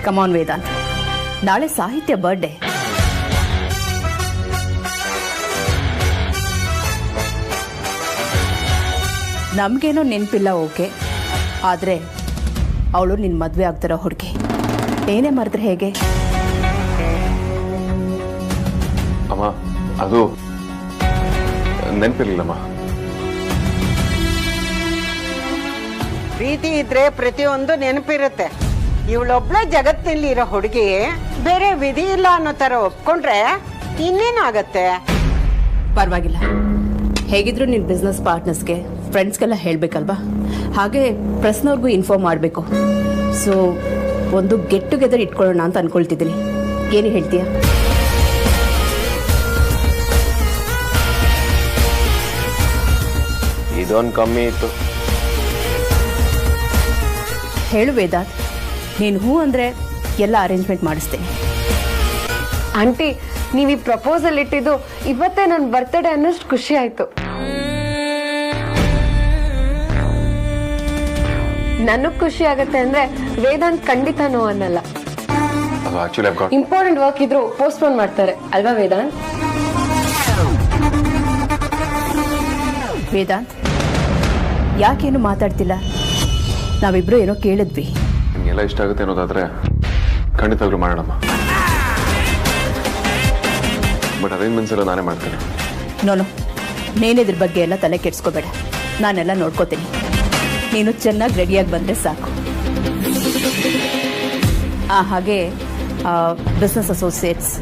ಕಮಾನ್ ವೇದಾಂತ್, ನಾಳೆ ಸಾಹಿತ್ಯ ಬರ್ಡೇ. ನಮಗೇನೋ ನೆನಪಿಲ್ಲ, ಓಕೆ, ಆದರೆ ಅವಳು ನಿನ್ನ ಮದುವೆ ಆಗ್ತಿರೋ ಹುಡುಗಿ. ಏನೇ ಮರೆದ್ರೆ ಹೇಗೆ? ಅಮ್ಮ, ಅದು ನೆನಪಿರ್ಲಿಲ್ಲಮ್ಮ. ಪ್ರೀತಿ ಇದ್ರೆ ಪ್ರತಿಯೊಂದು ನೆನಪಿರುತ್ತೆ. ಇವಳೊಬ್ಳೆ ಜಗತ್ತಿನಲ್ಲಿ ಇರೋ ಹುಡುಗಿ ಬೇರೆ ವಿಧಿ ಇಲ್ಲ ಅನ್ನೋ ತರ ಒಪ್ಕೊಂಡ್ರೆ ಇನ್ನೇನಾಗತ್ತೆ? ಪರವಾಗಿಲ್ಲ, ಹೇಗಿದ್ರು ನಿನ್ನ ಬಿಸ್ನೆಸ್ ಪಾರ್ಟ್ನರ್ಸ್ಗೆ, ಫ್ರೆಂಡ್ಸ್ಗೆಲ್ಲ ಹೇಳಬೇಕಲ್ವಾ? ಹಾಗೆ ಪ್ರೆಸ್ನವ್ರಿಗೂ ಇನ್ಫಾರ್ಮ್ ಮಾಡಬೇಕು. ಸೊ ಒಂದು ಗೆಟ್ ಟುಗೆದರ್ ಇಟ್ಕೊಳ್ಳೋಣ ಅಂತ ಅನ್ಕೊಳ್ತಿದ್ದೀನಿ. ಏನು ಹೇಳ್ತೀಯಾ? ಇದೊಂದು ಕಮ್ಮಿ ಇತ್ತು. ಹೇಳು ವೇದಾಂತ್, ನೀನು ಹೂ ಅಂದರೆ ಎಲ್ಲ ಅರೇಂಜ್ಮೆಂಟ್ ಮಾಡಿಸ್ತೇನೆ. ಆಂಟಿ, ನೀವು ಈ ಪ್ರಪೋಸಲ್ ಇಟ್ಟಿದ್ದು ಇವತ್ತೇ ನನ್ನ ಬರ್ತ್ಡೇ ಅನ್ನೋಷ್ಟು ಖುಷಿ ಆಯ್ತು. ನನಗ್ ಖುಷಿ ಆಗತ್ತೆ ಅಂದ್ರೆ ವೇದಾಂತ್ ಖಂಡಿತ ನೋ ಅನ್ನಲ್ಲ. ಇಂಪಾರ್ಟೆಂಟ್ ವರ್ಕ್ ಇದ್ರು ಪೋಸ್ಟ್ಪೋನ್ ಮಾಡ್ತಾರೆ ಅಲ್ವಾ ವೇದಾಂತ್? ವೇದಾಂತ್, ಯಾಕೇನು ಮಾತಾಡ್ತಿಲ್ಲ? ನಾವಿಬ್ರು ಏನೋ ಕೇಳಿದ್ವಿ. ನಿಮಗೆಲ್ಲ ಇಷ್ಟ ಆಗುತ್ತೆ ಅನ್ನೋದಾದ್ರೆ ಖಂಡಿತವಾಗ್ಲೂ ಮಾಡೋಣಮ್ಮ. ಬಟ್ ಅರೇಂಜ್ಮೆಂಟ್ಸ್ ಎಲ್ಲ ನಾನೇ ಮಾಡ್ತೇನೆ. ನೋನು, ನೀನಿದ್ರ ಬಗ್ಗೆ ಎಲ್ಲ ತಲೆ ಕೆಡ್ಸ್ಕೋಬೇಡ, ನಾನೆಲ್ಲ ನೋಡ್ಕೋತೀನಿ. ನೀನು ಚೆನ್ನಾಗಿ ರೆಡಿಯಾಗಿ ಬಂದರೆ ಸಾಕು. ಹಾಗೆ ಬಿಸ್ನೆಸ್ ಅಸೋಸಿಯೇಟ್ಸ್,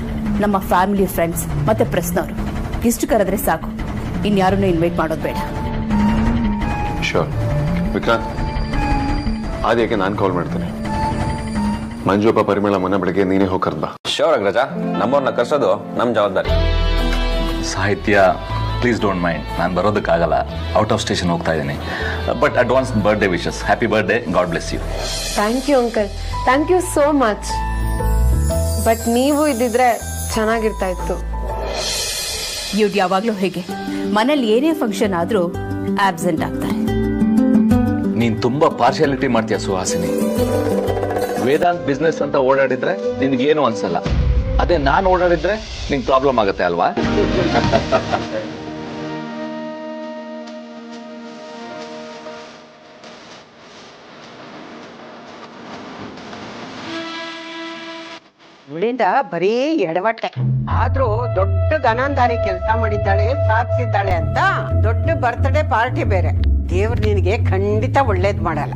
ನಮ್ಮ ಫ್ಯಾಮಿಲಿ, ಫ್ರೆಂಡ್ಸ್ ಮತ್ತು ಪ್ರೆಸ್ನವರು ಇಷ್ಟು ಕರೆದ್ರೆ ಸಾಕು. ಇನ್ಯಾರನ್ನೂ ಇನ್ವೈಟ್ ಮಾಡೋದು ಬೇಡ. ಶೋರ್ ವಿಕ್ರಾಂತ್, ಆದ್ಯಾಕೆ ನಾನು ಕಾಲ್ ಮಾಡ್ತೇನೆ. ಮಂಜುಪ್ಪ, ಪರಿಮಳ ಮೊನ್ನೆ ಬೆಳಗ್ಗೆ ನೀನೇ ಹೋಗಿ ಕರ್ದ. ಶೋರ್ ಅಗ್ರಜ, ನಮ್ಮವ್ರನ್ನ ಕರ್ಸೋದು ನಮ್ಮ ಜವಾಬ್ದಾರಿ. ಸಾಹಿತ್ಯ, ಪ್ಲೀಸ್ ಡೋಂಟ್ ಮೈಂಡ್, ನಾನು ಬರೋದಕ್ಕಾಗಲ್ಲ, ಔಟ್ ಆಫ್ ಸ್ಟೇಷನ್ ಹೋಗ್ತಾ ಇದ್ದೀನಿ. But advance birthday wishes. Happy birthday, God bless you. Thank you uncle, thank you so much. But ನೀವು ಇದ್ದಿದ್ರೆ ಚೆನ್ನಾಗಿರ್ತಾ ಇತ್ತು. ಇವ್ರು ಯಾವಾಗಲೂ ಹೇಗೆ ಮನೇಲಿ ಏನೇ ಫಂಕ್ಷನ್ ಆದರೂ ಆಬ್ಸೆಂಟ್ ಆಗ್ತಾರೆ. ನೀನ್ ತುಂಬಾ ಪಾರ್ಶಿಯಾಲಿಟಿ ಮಾಡ್ತೀಯ ಸುಹಾಸಿನಿ. ವೇದಾಂತ್ ಬಿಸ್ನೆಸ್ ಅಂತ ಓಡಾಡಿದ್ರೆ ನಿನ್ಗೇನು ಅನ್ಸಲ್ಲ. ಅದೇ ನಾನು ಓಡಾಡಿದ್ರೆ ನಿಂಗೆ ಪ್ರಾಬ್ಲಮ್ ಆಗುತ್ತೆ ಅಲ್ವಾ? ಇವಳಿಂದ ಬರೀ ಎಡವಟ್ಟೆ. ಆದ್ರೂ ದೊಡ್ಡ ಧನಾಂಧಾರಿ ಕೆಲಸ ಮಾಡಿದ್ದಾಳೆ, ಸಾಧಿಸಿದ್ದಾಳೆ ಅಂತ ದೊಡ್ಡ ಬರ್ತ್ಡೇ ಪಾರ್ಟಿ ಬೇರೆ. ದೇವ್ರು ನಿನಗೆ ಖಂಡಿತ ಒಳ್ಳೇದ್ ಮಾಡಲ್ಲ.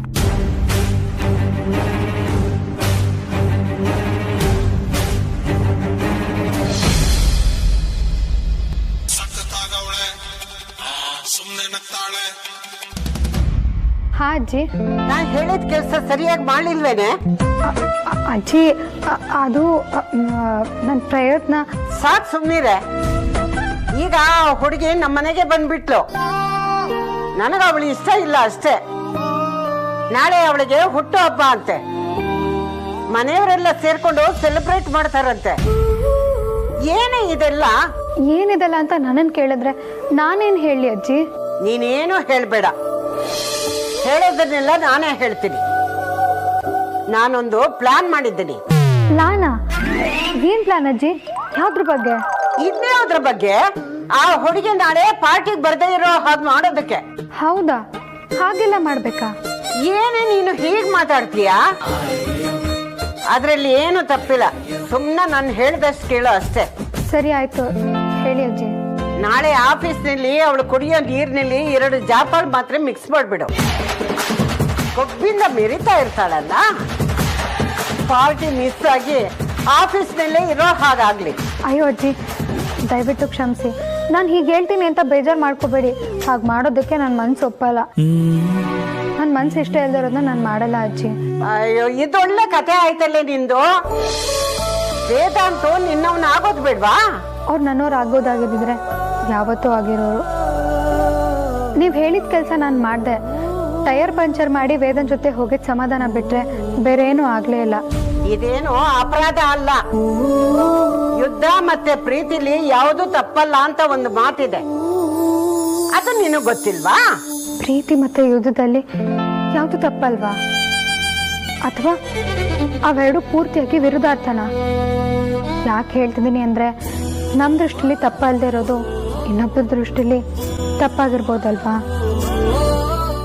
ಹಾ ಅಜ್ಜಿ, ನಾನ್ ಹೇಳಿದ ಕೆಲಸ ಸರಿಯಾಗಿ ಮಾಡ್ಲಿಲ್ವೇನೆ? ಅಜ್ಜಿ, ಅದು ನನ್ನ ಪ್ರಯತ್ನ. ಸಾಕ್ ಸುಮ್ನಿರೆ. ಈಗ ಹುಡುಗಿ ನಮ್ಮ ಮನೆಗೆ ಬಂದ್ಬಿಟ್ಲು. ನನಗ ಅವಳು ಇಷ್ಟ ಇಲ್ಲ ಅಷ್ಟೇ. ನಾಳೆ ಅವಳಿಗೆ ಹುಟ್ಟು ಹಬ್ಬ ಅಂತೆ. ಮನೆಯವರೆಲ್ಲ ಸೇರ್ಕೊಂಡು ಸೆಲೆಬ್ರೇಟ್ ಮಾಡ್ತಾರಂತೆ. ಏನೇ ಇದೆಲ್ಲ? ಏನಿದೆಲ್ಲ ಅಂತ ನನ್ನನ್ನು ಕೇಳಿದ್ರೆ ನಾನೇನ್ ಹೇಳಿ ಅಜ್ಜಿ? ನೀನೇನು ಹೇಳ್ಬೇಡ, ಹೇಳೋದನ್ನೆಲ್ಲ ನಾನೇ ಹೇಳ್ತೀನಿ. ನಾನೊಂದು ಪ್ಲಾನ್ ಮಾಡಿದ್ದೀನಿ. ಪ್ಲಾನಾ? ಏನ್ ಪ್ಲಾನ್ ಅಜ್ಜಿ? ಯಾವ್ದ್ರ ಬಗ್ಗೆ? ಇದ್ಯಾವ್ದ್ರ ಬಗ್ಗೆ? ಆ ಹುಡುಗಿ ನಾಳೆ ಪಾರ್ಟಿಗೆ ಬರ್ದೇ ಇರೋ ಹಾಗೆ ಮಾಡೋದಕ್ಕೆ. ಹೌದಾ? ಹಾಗೆಲ್ಲ ಮಾಡ್ಬೇಕಾ? ಏನೇ ನೀನು ಹೀಗ್ ಮಾತಾಡ್ತೀಯಾ? ಅದ್ರಲ್ಲಿ ಏನು ತಪ್ಪಿಲ್ಲ. ಸುಮ್ನೆ ನಾನು ಹೇಳ್ದಷ್ಟು ಕೇಳೋ ಅಷ್ಟೇ. ಸರಿ ಆಯ್ತು, ಹೇಳಿ ಅಜ್ಜಿ. ನಾಳೆ ಆಫೀಸ್ನಲ್ಲಿ ಅವಳು ಕುಡಿಯೋ ನೀರಿನಲ್ಲಿ 2 ಜಾಪಾಳ್ ಮಾತ್ರ ಮಿಕ್ಸ್ ಮಾಡ್ಬಿಡು. ಕೊಬ್ಬಿಂದ ಮೆರಿತಾ ಇರ್ತಾಳಲ್ಲ, ಪಾರ್ಟಿ ಮಿಸ್ ಆಗಿ ಆಫೀಸ್ನಲ್ಲೇ ಇರೋ ಹಾಗಾಗ್ಲಿ. ಅಯ್ಯೋ ಅಜ್ಜಿ, ದಯವಿಟ್ಟು ಕ್ಷಮಿಸಿ. ನಾನು ಹೀಗೆ ಹೇಳ್ತೀನಿ ಅಂತ ಬೇಜಾರು ಮಾಡ್ಕೋಬೇಡಿ. ಹಾಗೆ ಮಾಡೋದಕ್ಕೆ ನನ್ನ ಮನ್ಸು ಒಪ್ಪಲ್ಲ. ನನ್ನ ಮನ್ಸು ಇಷ್ಟ ಇಲ್ದಿರೋದನ್ನ ನಾನು ಮಾಡಲ್ಲ ಅಜ್ಜಿ. ಅಯ್ಯೋ, ಇದೊಳ್ಳೆ ಕತೆ ಆಯ್ತಲ್ಲೇ ನಿಂದು. ವೇದಾಂತು ನಿನ್ನವನ್ನ ಆಗೋದ್ ಬೇಡ್ವಾ? ಅವ್ರು ನನ್ನವ್ರು ಆಗೋದಾಗಿದ್ರೆ ಯಾವತ್ತೂ ಆಗಿರೋರು. ನೀವು ಹೇಳಿದ ಕೆಲಸ ನಾನು ಮಾಡಿದೆ. ಟೈರ್ ಪಂಚರ್ ಮಾಡಿ ವೇದನ್ ಜೊತೆ ಹೋಗಿದ್ ಸಮಾಧಾನ ಬಿಟ್ರೆ ಬೇರೆ ಏನೂ ಆಗ್ಲೇ ಇಲ್ಲ. ಇದೇನು ಅಪರಾಧ ಅಲ್ಲ. ಯುದ್ಧ ಮತ್ತೆ ಪ್ರೀತಿಲಿ ಯಾವುದು ತಪ್ಪಲ್ಲ ಅಂತ ಒಂದು ಮಾತಿದೆ. ಅದು ನಿನಗ್ ಗೊತ್ತಿಲ್ವಾ? ಪ್ರೀತಿ ಮತ್ತು ಯುದ್ಧದಲ್ಲಿ ಯಾವುದು ತಪ್ಪಲ್ವಾ? ಅಥವಾ ಅವೆರಡು ಪೂರ್ತಿಯಾಗಿ ವಿರುದ್ಧಾರ್ಥನ? ಯಾಕೆ ಹೇಳ್ತಿದ್ದೀನಿ ಅಂದರೆ ನಮ್ಮ ದೃಷ್ಟಿಲಿ ತಪ್ಪಲ್ಲದೆ ಇರೋದು ಇನ್ನೊಬ್ಬರ ದೃಷ್ಟಿಲಿ ತಪ್ಪಾಗಿರ್ಬೋದಲ್ವಾ?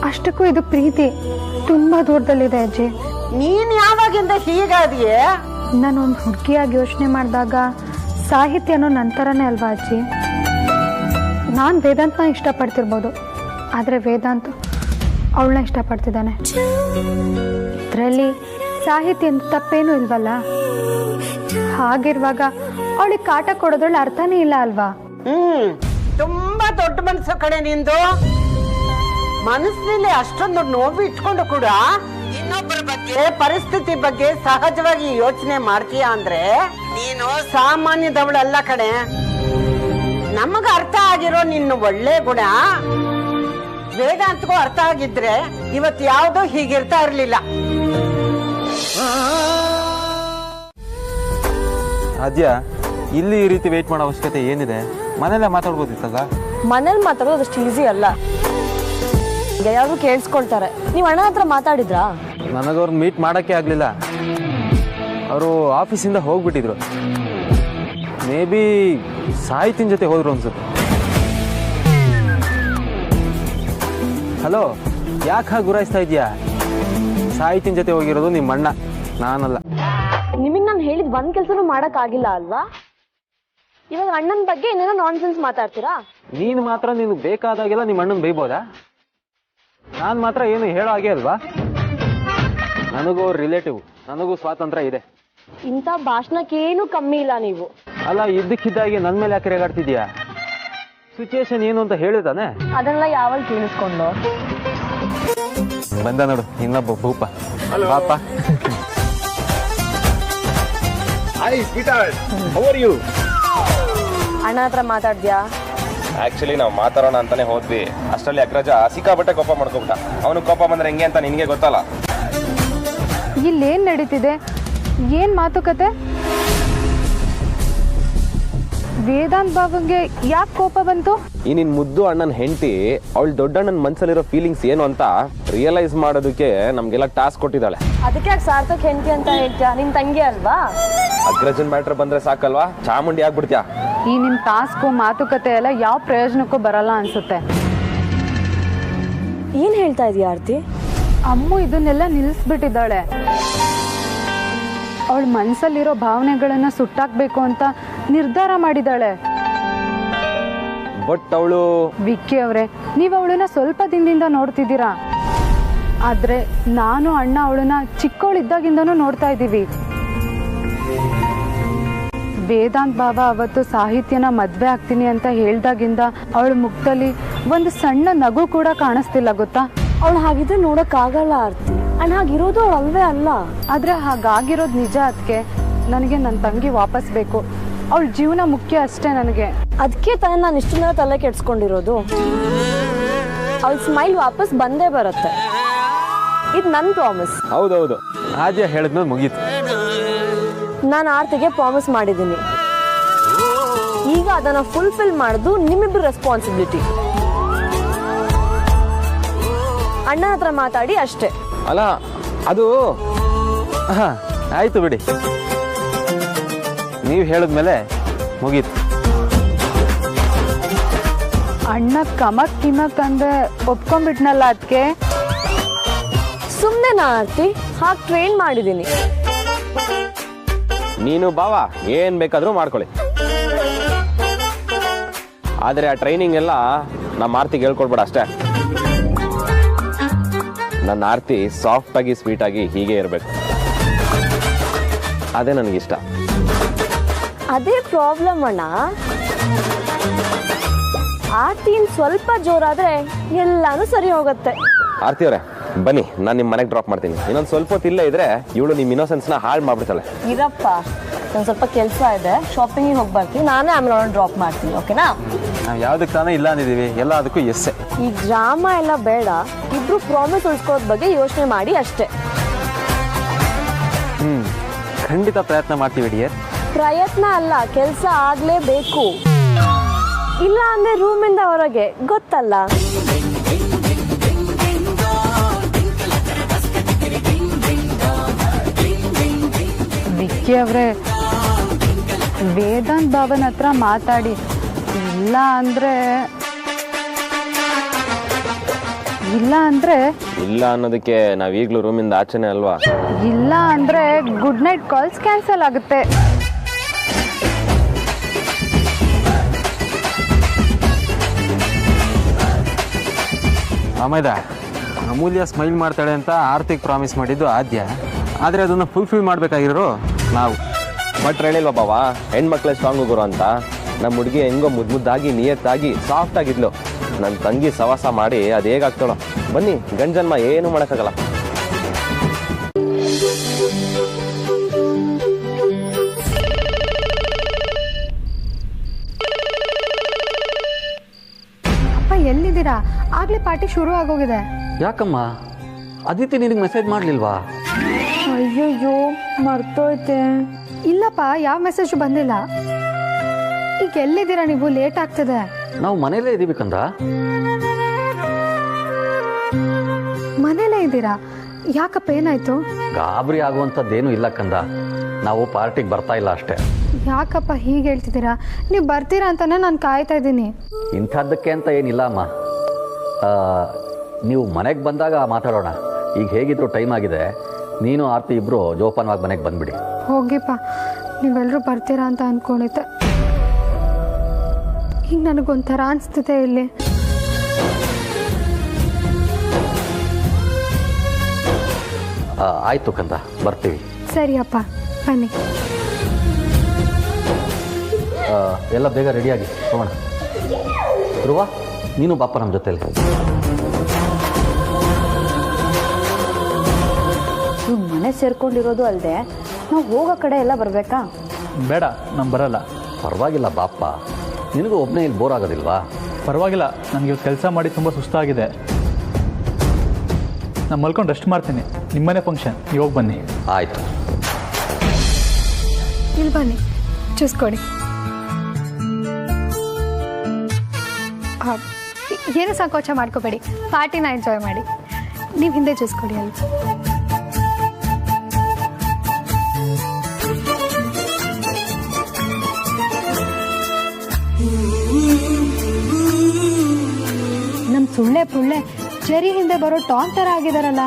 ಅಷ್ಟಕ್ಕೂ ಇದು ಪ್ರೀತಿ ತುಂಬ ದೂರದಲ್ಲಿದೆ ಅಜ್ಜಿ. ನೀನ್ ಯಾವಾಗಿಂದ ಹೀಗಾದಿಯೇ? ನಾನೊಂದು ಹುಡುಗಿಯಾಗಿ ಯೋಚನೆ ಮಾಡಿದಾಗ ಸಾಹಿತ್ಯನೂ ನಂತರನೇ ಅಲ್ವಾ ಅಜ್ಜಿ? ನಾನು ವೇದಾಂತನ ಇಷ್ಟಪಡ್ತಿರ್ಬೋದು, ಆದರೆ ವೇದಾಂತ ಅವಳನ್ನ ಇಷ್ಟಪಡ್ತಿದ್ದಾನೆ. ಇದರಲ್ಲಿ ಸಾಹಿತ್ಯ ತಪ್ಪೇನೂ ಇಲ್ವಲ್ಲ? ಹಾಗಿರುವಾಗ ಅವಳಿಗೆ ಕಾಟ ಕೊಡೋದ್ರಲ್ಲಿ ಅರ್ಥನೇ ಇಲ್ಲ ಅಲ್ವಾ? ತುಂಬಾ ದೊಡ್ಡ ಮನಸ್ಸು ಕಡೆ ನಿಂದು. ಮನಸ್ಸಿನಲ್ಲಿ ಅಷ್ಟೊಂದು ನೋವು ಇಟ್ಕೊಂಡು ಕೂಡ ಇನ್ನೊಬ್ಬರ ಬಗ್ಗೆ ಪರಿಸ್ಥಿತಿ ಬಗ್ಗೆ ಸಹಜವಾಗಿ ಯೋಚನೆ ಮಾಡ್ತೀಯ ಅಂದ್ರೆ ನೀನು ಸಾಮಾನ್ಯದವಳಲ್ಲ ಕಣೆ. ನಮಗ ಅರ್ಥ ಆಗಿರೋ ನಿನ್ನ ಒಳ್ಳೆ ಗುಣ ವೇದಾಂತಗೂ ಅರ್ಥ ಆಗಿದ್ರೆ ಇವತ್ತು ಯಾವುದೋ ಹೀಗಿರ್ತಾ ಇರ್ಲಿಲ್ಲ. ಅದ್ಯ ಇಲ್ಲಿ ಈ ರೀತಿ ವೇಟ್ ಮಾಡೋ ಅವಶ್ಯಕತೆ ಏನಿದೆ? ಮನೆಯಲ್ಲೇ ಮಾತಾಡ್ಬೋದಿತ್ತಲ್ಲ. ಮನೇಲಿ ಮಾತಾಡೋದು ಅಷ್ಟು ಈಸಿ ಅಲ್ಲ, ಯಾರು ಕೇಳಿಸ್ಕೊಳ್ತಾರೆ. ನೀವು ಅಣ್ಣ ಹತ್ರ ಮಾತಾಡಿದ್ರಾ? ನನಗವ್ರನ್ನ ಮೀಟ್ ಮಾಡೋಕ್ಕೆ ಆಗಲಿಲ್ಲ. ಅವರು ಆಫೀಸಿಂದ ಹೋಗ್ಬಿಟ್ಟಿದ್ರು. ಮೇ ಬಿ ಸಾಹಿತಿನ ಜೊತೆ ಹೋದ್ರು ಅನ್ಸುತ್ತೆ. ಹಲೋ, ಯಾಕೆ ಹಾಗೆ ಗುರಾಯಿಸ್ತಾ ಇದೆಯಾ? ಸಾಹಿತಿನ ಜೊತೆ ಹೋಗಿರೋದು ನಿಮ್ಮ ಅಣ್ಣ, ನಾನಲ್ಲ. ನಿಮಗೆ ನಾನು ಹೇಳಿದ ಒಂದ್ ಕೆಲಸನೂ ಮಾಡೋಕ್ಕಾಗಿಲ್ಲ ಅಲ್ವಾ? ಇವಾಗ ಅಣ್ಣನ ಬಗ್ಗೆ ಏನೇನೋ ನಾನ್ಸೆನ್ಸ್ ಮಾತಾಡ್ತೀರಾ? ನೀನು ಮಾತ್ರ ನಿನಗೆ ಬೇಕಾದಾಗೆಲ್ಲ ನಿಮ್ಮ ಅಣ್ಣನ ಬೈಬೋದಾ? ನಾನು ಮಾತ್ರ ಏನು ಹೇಳೋ ಹಾಗೆ ಅಲ್ವಾ? ನನಗೂ ರಿಲೇಟಿವ್, ನನಗೂ ಸ್ವಾತಂತ್ರ್ಯ ಇದೆ. ಇಂಥ ಭಾಷಣಕ್ಕೇನು ಕಮ್ಮಿ ಇಲ್ಲ ನೀವು. ಅಲ್ಲ, ಇದ್ದಕ್ಕಿದ್ದಾಗೆ ನನ್ನ ಮೇಲೆ ಯಾಕೆ ರೇಗಾಡ್ತಿದ್ಯಾ? ಸಿಚುಯೇಷನ್ ಏನು ಅಂತ ಹೇಳಿದಾನೆ. ಅದನ್ನೆಲ್ಲ ಯಾವಾಗ ಕೇಳಿಸ್ಕೊಂಡು ಬಂದ ನೋಡು ಇನ್ನೊಬ್ಬ ಭೂಪ. ಪಾಪ ಅಣ್ಣ ಹತ್ರ ಮಾತಾಡ್ದ್ಯಾ? ಆಕ್ಚುಲಿ ನಾವು ಮಾತಾಡೋಣ ಅಂತಾನೆ ಹೋದ್ವಿ. ಅಷ್ಟರಲ್ಲಿ ಅಗ್ರಜ ಸಿಕ್ಕಾಬಟ್ಟೆ ಕೋಪ ಮಾಡ್ಕೊಬಿಟ್ಟ. ಅವನು ಕೋಪ ಬಂದ್ರೆ ಹೆಂಗೆ ಅಂತ ನಿನಗೆ ಗೊತ್ತಲ್ಲ. ಇಲ್ಲೇನು ನಡೀತಿದೆ? ಏನು ಮಾತುಕತೆ? ವೇದಾಂತ್ ಬಾಬಂಗೆ ಯಾಕೆ ಕೋಪ ಬಂತು? ಈ ನಿನ್ ಮುದ್ದು ಅಣ್ಣನ ಹೆಂಡತಿ ಅವಳು ದೊಡ್ಡಣ್ಣನ ಮನ್ಸಲ್ಲಿರೋ ಫೀಲಿಂಗ್ಸ್ ಏನು ಅಂತ ರಿಯಲೈಸ್ ಮಾಡೋದಕ್ಕೆ ನಮ್ಗೆಲ್ಲ ಟಾಸ್ಕ್ ಕೊಟ್ಟಿದ್ದಾಳೆ. ಅದಕ್ಕೆ ಯಾಕೆ ಸಾರ್ಥಕ್ ಹೆಂಡತಿ ಅಂತ ಹೇಳ್ತೀಯಾ? ನಿನ್ ತಂಗಿ ಅಲ್ವಾ? ಅಗ್ರಜನ್ ಮ್ಯಾಟ್ರ್ ಬಂದ್ರೆ ಸಾಕಲ್ವಾ ಚಾಮುಂಡಿ ಆಗ್ಬಿಡ್ತೀಯಾ? ಈ ನಿಮ್ಮ ಟಾಸ್ಕು ಮಾತುಕತೆ ಎಲ್ಲ ಯಾವ ಪ್ರಯೋಜನಕ್ಕೂ ಬರಲ್ಲ ಅನ್ಸುತ್ತೆ. ಏನ್ ಹೇಳ್ತಾ ಇದೀಯ ಆರ್ತಿ? ಅಮ್ಮು ಇದನ್ನೆಲ್ಲ ನಿಲ್ಲಿಸ್ಬಿಟ್ಟಿದ್ದಾಳೆ. ಅವಳ ಮನಸ್ಸಲ್ಲಿರೋ ಭಾವನೆಗಳನ್ನ ಸುಟ್ಟಾಕ್ಬೇಕು ಅಂತ ನಿರ್ಧಾರ ಮಾಡಿದ್ದಾಳೆ. ಬಟ್ ಅವಳು ವಿಕ್ಕಿ ಅವರೇ, ನೀವು ಅವಳನ್ನ ಸ್ವಲ್ಪ ದಿನದಿಂದ ನೋಡ್ತಿದ್ದೀರಾ, ಆದ್ರೆ ನಾನು ಅಣ್ಣ ಅವಳನ್ನ ಚಿಕ್ಕವಳಿದ್ದಾಗಿಂದನೂ ನೋಡ್ತಾ ಇದ್ದೀವಿ. ವೇದಾಂತ್ ಬಾಬಾ ಅವತ್ತು ಸಾಹಿತ್ಯನ ಮದ್ವೆ ಆಗ್ತೀನಿ ಅಂತ ಹೇಳ್ದಾಗಿಂದ ಅವಳ ಮುಖದಲ್ಲಿ ಒಂದು ಸಣ್ಣ ನಗು ಕೂಡ ಕಾಣಿಸ್ತಿಲ್ಲ, ಗೊತ್ತಾ? ಅವಳು ಹಾಗಿದ್ರೆ ನೋಡಕ್ ಆಗಲ್ಲ ಆರ್ತಿ. ಅಣ್ಣ ಹಾಗಿರೋದು ಅವಳು ಅಲ್ವೇ ಅಲ್ಲ. ಆದ್ರೆ ಹಾಗಾಗಿರೋದು ನಿಜ. ಅದಕ್ಕೆ ನನಗೆ ನನ್ನ ತಂಗಿ ವಾಪಸ್ ಬೇಕು. ಅವಳ ಜೀವನ ಮುಖ್ಯ ಅಷ್ಟೇ ನನಗೆ. ಅದಕ್ಕೆ ತಾನೇ ನಾನು ಇಷ್ಟು ದಿನ ತಲೆ ಕೆಡ್ಸ್ಕೊಂಡಿರೋದು. ಅವಳ ಸ್ಮೈಲ್ ವಾಪಸ್ ಬಂದೇ ಬರುತ್ತೆ. ಇದು ನನ್ನ ಪ್ರಾಮಿಸ್. ಹೌದೌದು, ಆದ್ಯ ಹೇಳಿದ್ಮೇಲೆ ಮುಗೀತು. ನಾನು ಆರ್ತಿಗೆ ಪ್ರಾಮಿಸ್ ಮಾಡಿದ್ದೀನಿ. ಈಗ ಅದನ್ನ ಫುಲ್ಫಿಲ್ ಮಾಡೋದು ನಿಮ್ಮಿಬ್ರು ರೆಸ್ಪಾನ್ಸಿಬಿಲಿಟಿ. ಅಣ್ಣ ಹತ್ರ ಮಾತಾಡಿ ಅಷ್ಟೇ. ಅಲ್ಲ ಅದು ಹಾ ಆಯ್ತು ಬಿಡಿ, ನೀವು ಹೇಳಿದ್ಮೇಲೆ ಮುಗೀತು. ಅಣ್ಣ ಕಮಕ್ ಕಿಮಕ್ ಅಂದ್ರೆ ಒಪ್ಕೊಂಡ್ಬಿಟ್ನಲ್ಲ, ಅದಕ್ಕೆ ಸುಮ್ಮನೆ ಆರ್ತಿ ಹಾಗೆ ಟ್ರೈನ್ ಮಾಡಿದ್ದೀನಿ. ನೀನು ಬಾವ ಏನ್ ಬೇಕಾದ್ರೂ ಮಾಡ್ಕೊಳ್ಳಿ, ಆದ್ರೆ ಆ ಟ್ರೈನಿಂಗ್ ಎಲ್ಲ ನಮ್ಮ ಆರ್ತಿಗೆ ಹೇಳ್ಕೊಡ್ಬೇಡ ಅಷ್ಟೇ. ನನ್ನ ಆರ್ತಿ ಸಾಫ್ಟ್ ಆಗಿ ಸ್ವೀಟ್ ಆಗಿ ಹೀಗೆ ಇರಬೇಕು, ಅದೇ ನನಗಿಷ್ಟ. ಅದೇ ಪ್ರಾಬ್ಲಮ್ ಅಣ್ಣ. ಆರ್ತಿ ಸ್ವಲ್ಪ ಜೋರಾದ್ರೆ ಎಲ್ಲಾನು ಸರಿ ಹೋಗುತ್ತೆ. ಆರ್ತಿ ಅವರೇ ಬನ್ನಿ, ನಾನು ನಿಮ್ಮ ಮನೆಗೆ ಡ್ರಾಪ್ ಮಾಡ್ತೀನಿ. ಇನ್ನೊಂದು ಸ್ವಲ್ಪ ಹೊತ್ತು ಇಲ್ಲೇ ಇದ್ರೆ ಇವಳು ನಿಮ್ಮ ಇನ್ನೋಸೆನ್ಸ್ನ ಹಾಳು ಮಾಡ್ಬಿಡ್ತಾಳೆ. ಇರಪ್ಪ, ಒಂದು ಸ್ವಲ್ಪ ಕೆಲಸ ಇದೆ, ಶಾಪಿಂಗಿಗೆ ಹೋಗಿ ಬರ್ತೀನಿ. ನಾನೇ ಆಮೇಲೆ ಅವಳನ್ನ ಡ್ರಾಪ್ ಮಾಡ್ತೀನಿ, ಓಕೆನಾ? ನಾವು ಯಾವುದಕ್ಕೆ ತಾನೇ ಇಲ್ಲ ಅಂದಿದ್ದೀವಿ, ಎಲ್ಲ ಅದಕ್ಕೂ ಎಸ್ಸೆ. ಈ ಡ್ರಾಮಾ ಎಲ್ಲ ಬೇಡ, ಇಬ್ರು ಪ್ರಾಮಿಸ್ ಉಳಿಸ್ಕೊಳ್ಳೋದ್ ಬಗ್ಗೆ ಯೋಚನೆ ಮಾಡಿ ಅಷ್ಟೇ. ಖಂಡಿತ ಪ್ರಯತ್ನ ಮಾಡ್ತೀವಿ ಡಿಯರ್. ಪ್ರಯತ್ನ ಅಲ್ಲ, ಕೆಲಸ ಆಗ್ಲೇಬೇಕು. ಇಲ್ಲ ಅಂದ್ರೆ ರೂಮಿಂದ ಹೊರಗೆ, ಗೊತ್ತಲ್ಲ? ವಿಕ್ಕಿ ಅವರೇ, ವೇದಾಂತ್ ಬಾಬನ್ ಹತ್ರ ಮಾತಾಡಿ, ಇಲ್ಲ ಅಂದರೆ ಇಲ್ಲ ಅನ್ನೋದಕ್ಕೆ ನಾವೀಗಲೂ ರೂಮಿಂದ ಆಚೆನೆ ಅಲ್ವಾ? ಇಲ್ಲ ಅಂದರೆ ಗುಡ್ ನೈಟ್ ಕಾಲ್ಸ್ ಕ್ಯಾನ್ಸಲ್ ಆಗುತ್ತೆ. ಆಮೇದ ಅಮೂಲ್ಯ ಸ್ಮೈಲ್ ಮಾಡ್ತಾಳೆ ಅಂತ ಆರ್ತಿಗೆ ಪ್ರಾಮಿಸ್ ಮಾಡಿದ್ದು ಆದ್ಯ, ಆದರೆ ಅದನ್ನು ಫುಲ್ಫಿಲ್ ಮಾಡಬೇಕಾಗಿರೋ ನಾವು. ಬಟ್ ಹೇಳಿಲ್ವಾ ಬಾವ, ಹೆಣ್ಮಕ್ಳೇ ಸ್ಟ್ರಾಂಗ್ ಹೋಗೋರು ಅಂತ. ನಮ್ಮ ಹುಡುಗಿ ಹೆಂಗೋ ಮುದ್ದಾಗಿ ನಿಯತ್ತಾಗಿ ಸಾಫ್ಟ್ ಆಗಿದ್ಲು. ನನ್ನ ತಂಗಿ ಸವಾಸ ಮಾಡಿ ಅದು ಹೇಗಾಗ್ತಾಳೋ. ಬನ್ನಿ, ಗಂಜನ್ಮ ಏನು ಮಾಡೋಕ್ಕಾಗಲ್ಲ. ಅಪ್ಪ ಎಲ್ಲಿದ್ದೀರಾ? ಆಗ್ಲೇ ಪಾರ್ಟಿ ಶುರು ಆಗೋಗಿದೆ. ಯಾಕಮ್ಮ ಅದಿತಿ ನಿನಗೆ ಮೆಸೇಜ್ ಮಾಡಲಿಲ್ವಾ? ಅಯ್ಯಯ್ಯೋ, ಮರ್ತೋಯ್ತೆ. ಇಲ್ಲಪ್ಪ, ಯಾವ ಮೆಸೇಜ್ ಬಂದಿಲ್ಲ. ಈಗ ಎಲ್ಲಿದ್ದೀರಾ ನೀವು? ಲೇಟ್ ಆಗ್ತದೆ. ನಾವು ಮನೇಲೇ ಇದ್ದೀವಿ ಕಂದ. ಮನೇಲೇ ಇದ್ದೀರಾ? ಯಾಕಪ್ಪ, ಏನಾಯ್ತು? ಗಾಬರಿ ಆಗುವಂಥದ್ದೇನು ಇಲ್ಲ ಕಂದ, ನಾವು ಪಾರ್ಟಿಗೆ ಬರ್ತಾ ಇಲ್ಲ ಅಷ್ಟೇ. ಯಾಕಪ್ಪ ಹೀಗೆ ಹೇಳ್ತಿದ್ದೀರಾ? ನೀವು ಬರ್ತೀರಾ ಅಂತಾನೆ ನಾನು ಕಾಯ್ತಾ ಇದ್ದೀನಿ. ಇಂಥದ್ದಕ್ಕೆ ಅಂತ ಏನಿಲ್ಲ ಅಮ್ಮ, ನೀವು ಮನೆಗೆ ಬಂದಾಗ ಮಾತಾಡೋಣ. ಈಗ ಹೇಗಿದ್ರು ಟೈಮ್ ಆಗಿದೆ, ನೀನು ಆರ್ತಿ ಇಬ್ಬರು ಜೋಪಾನವಾಗಿ ಮನೆಗೆ ಬಂದ್ಬಿಡಿ. ಹೋಗಿಪ್ಪ, ನೀವೆಲ್ಲರೂ ಬರ್ತೀರಾ ಅಂತ ಅಂದ್ಕೊಂಡಿದ್ದೆ. ಈಗ ನನಗೊಂಥರ ಅನಿಸ್ತಿದೆ ಇಲ್ಲಿ. ಆಯಿತು ಕಂದ, ಬರ್ತೀವಿ. ಸರಿಯಪ್ಪ, ಬನ್ನಿ. ಎಲ್ಲ ಬೇಗ ರೆಡಿಯಾಗಿ ಹೋಗೋಣ. ಧ್ರುವ, ನೀನು ಬಾಪ ನಮ್ಮ ಜೊತೆಲಿ. ನೀವು ಮನೆ ಸೇರ್ಕೊಂಡಿರೋದು ಅಲ್ಲದೆ ನಾವು ಹೋಗೋ ಕಡೆ ಎಲ್ಲ ಬರಬೇಕಾ? ಬೇಡ, ನಾನು ಬರಲ್ಲ. ಪರವಾಗಿಲ್ಲ ಬಾಪ, ನಿನಗೂ ಒಬ್ಬನೇ ಇಲ್ಲಿ ಬೋರ್ ಆಗೋದಿಲ್ವಾ? ಪರವಾಗಿಲ್ಲ, ನನಗೆ ಕೆಲಸ ಮಾಡಿ ತುಂಬ ಸುಸ್ತಾಗಿದೆ. ನಾನು ಮಲ್ಕೊಂಡು ರೆಸ್ಟ್ ಮಾಡ್ತೀನಿ. ನಿಮ್ಮನೆ ಫಂಕ್ಷನ್, ನೀವು ಹೋಗಿ ಬನ್ನಿ. ಆಯಿತು. ಇಲ್ಲಿ ಬನ್ನಿ, ಚೂಸ್ಕೊಡಿ. ಏನು ಸಂಕೋಚ ಮಾಡ್ಕೋಬೇಡಿ, ಪಾರ್ಟಿನ ಎಂಜಾಯ್ ಮಾಡಿ. ನೀವು ಹಿಂದೆ ಚೂಸ್ಕೊಡಿ ಅಲ್ಲಿ. ನಮ್ಮ ಸುಳ್ಳೆ ಪುಳ್ಳೆ ಜರಿ ಹಿಂದೆ ಬರೋ ಟಾನ್ ಥರ ಆಗಿದಾರಲ್ಲ.